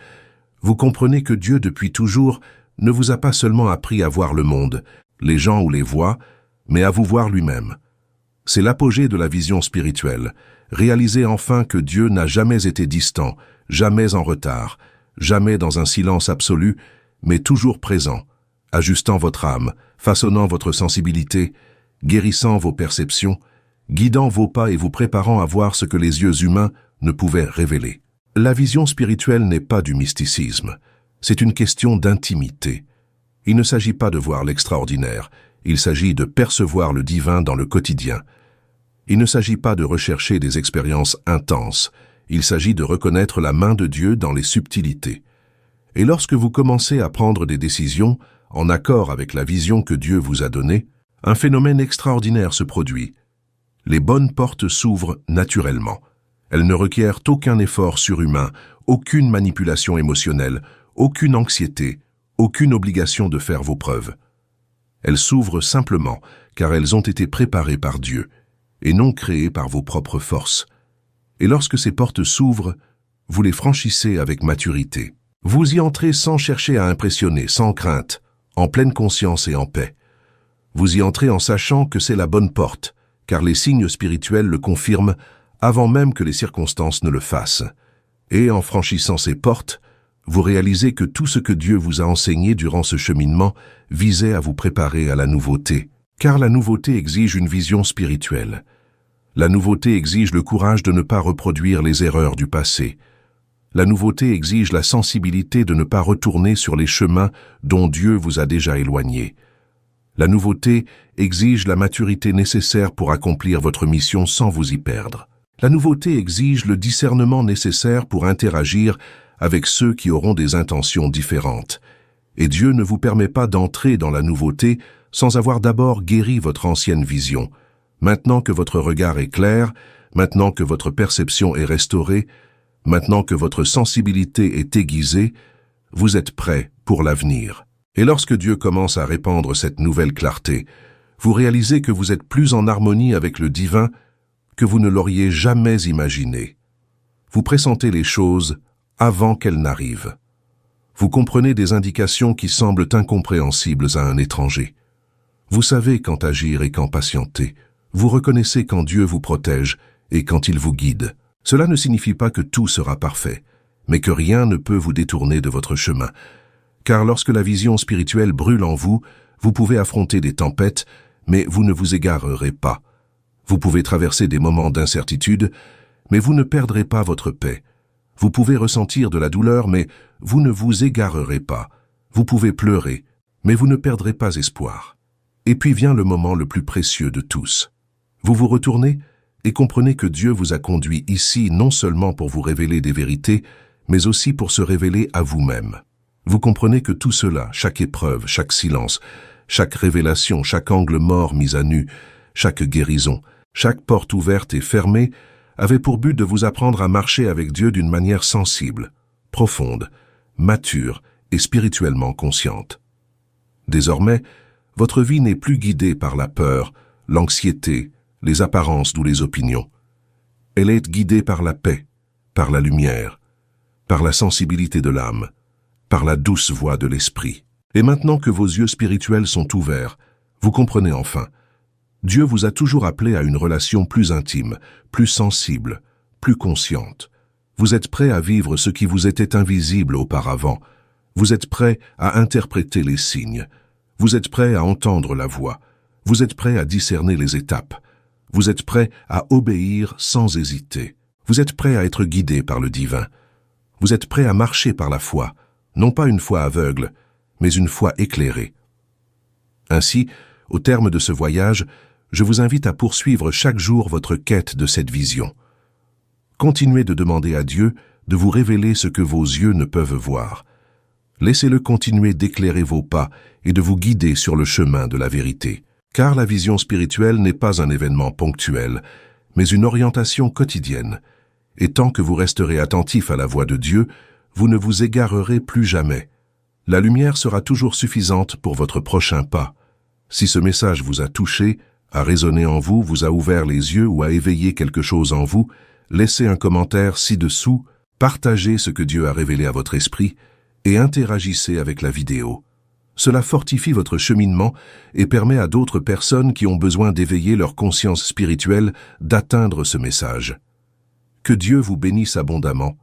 vous comprenez que Dieu, depuis toujours, ne vous a pas seulement appris à voir le monde, les gens ou les voies, mais à vous voir lui-même. C'est l'apogée de la vision spirituelle, réaliser enfin que Dieu n'a jamais été distant, jamais en retard, jamais dans un silence absolu, mais toujours présent, ajustant votre âme, façonnant votre sensibilité, guérissant vos perceptions, guidant vos pas et vous préparant à voir ce que les yeux humains ne pouvaient révéler. La vision spirituelle n'est pas du mysticisme, c'est une question d'intimité. Il ne s'agit pas de voir l'extraordinaire, il s'agit de percevoir le divin dans le quotidien. Il ne s'agit pas de rechercher des expériences intenses, il s'agit de reconnaître la main de Dieu dans les subtilités. Et lorsque vous commencez à prendre des décisions en accord avec la vision que Dieu vous a donnée, un phénomène extraordinaire se produit. Les bonnes portes s'ouvrent naturellement. Elles ne requièrent aucun effort surhumain, aucune manipulation émotionnelle, aucune anxiété, aucune obligation de faire vos preuves. Elles s'ouvrent simplement car elles ont été préparées par Dieu et non créées par vos propres forces. Et lorsque ces portes s'ouvrent, vous les franchissez avec maturité. Vous y entrez sans chercher à impressionner, sans crainte, en pleine conscience et en paix. Vous y entrez en sachant que c'est la bonne porte, car les signes spirituels le confirment avant même que les circonstances ne le fassent. Et en franchissant ces portes, vous réalisez que tout ce que Dieu vous a enseigné durant ce cheminement visait à vous préparer à la nouveauté. Car la nouveauté exige une vision spirituelle. La nouveauté exige le courage de ne pas reproduire les erreurs du passé. La nouveauté exige la sensibilité de ne pas retourner sur les chemins dont Dieu vous a déjà éloigné. La nouveauté exige la maturité nécessaire pour accomplir votre mission sans vous y perdre. La nouveauté exige le discernement nécessaire pour interagir avec ceux qui auront des intentions différentes. Et Dieu ne vous permet pas d'entrer dans la nouveauté sans avoir d'abord guéri votre ancienne vision. Maintenant que votre regard est clair, maintenant que votre perception est restaurée, maintenant que votre sensibilité est aiguisée, vous êtes prêt pour l'avenir. Et lorsque Dieu commence à répandre cette nouvelle clarté, vous réalisez que vous êtes plus en harmonie avec le divin que vous ne l'auriez jamais imaginé. Vous pressentez les choses avant qu'elles n'arrivent. Vous comprenez des indications qui semblent incompréhensibles à un étranger. Vous savez quand agir et quand patienter. Vous reconnaissez quand Dieu vous protège et quand il vous guide. Cela ne signifie pas que tout sera parfait, mais que rien ne peut vous détourner de votre chemin. Car lorsque la vision spirituelle brûle en vous, vous pouvez affronter des tempêtes, mais vous ne vous égarerez pas. Vous pouvez traverser des moments d'incertitude, mais vous ne perdrez pas votre paix. Vous pouvez ressentir de la douleur, mais vous ne vous égarerez pas. Vous pouvez pleurer, mais vous ne perdrez pas espoir. Et puis vient le moment le plus précieux de tous. Vous vous retournez et comprenez que Dieu vous a conduit ici non seulement pour vous révéler des vérités, mais aussi pour se révéler à vous-même. Vous comprenez que tout cela, chaque épreuve, chaque silence, chaque révélation, chaque angle mort mis à nu, chaque guérison, chaque porte ouverte et fermée, avait pour but de vous apprendre à marcher avec Dieu d'une manière sensible, profonde, mature et spirituellement consciente. Désormais, votre vie n'est plus guidée par la peur, l'anxiété, les apparences ou les opinions. Elle est guidée par la paix, par la lumière, par la sensibilité de l'âme, par la douce voix de l'esprit. Et maintenant que vos yeux spirituels sont ouverts, vous comprenez enfin. Dieu vous a toujours appelé à une relation plus intime, plus sensible, plus consciente. Vous êtes prêt à vivre ce qui vous était invisible auparavant. Vous êtes prêt à interpréter les signes. Vous êtes prêt à entendre la voix. Vous êtes prêt à discerner les étapes. Vous êtes prêt à obéir sans hésiter. Vous êtes prêt à être guidé par le divin. Vous êtes prêt à marcher par la foi, non pas une foi aveugle, mais une foi éclairée. Ainsi, au terme de ce voyage, je vous invite à poursuivre chaque jour votre quête de cette vision. Continuez de demander à Dieu de vous révéler ce que vos yeux ne peuvent voir. Laissez-le continuer d'éclairer vos pas et de vous guider sur le chemin de la vérité. Car la vision spirituelle n'est pas un événement ponctuel, mais une orientation quotidienne. Et tant que vous resterez attentif à la voix de Dieu, vous ne vous égarerez plus jamais. La lumière sera toujours suffisante pour votre prochain pas. Si ce message vous a touché, a résonné en vous, vous a ouvert les yeux ou a éveillé quelque chose en vous, laissez un commentaire ci-dessous, partagez ce que Dieu a révélé à votre esprit et interagissez avec la vidéo. Cela fortifie votre cheminement et permet à d'autres personnes qui ont besoin d'éveiller leur conscience spirituelle d'atteindre ce message. Que Dieu vous bénisse abondamment,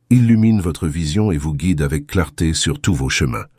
illumine votre vision et vous guide avec clarté sur tous vos chemins.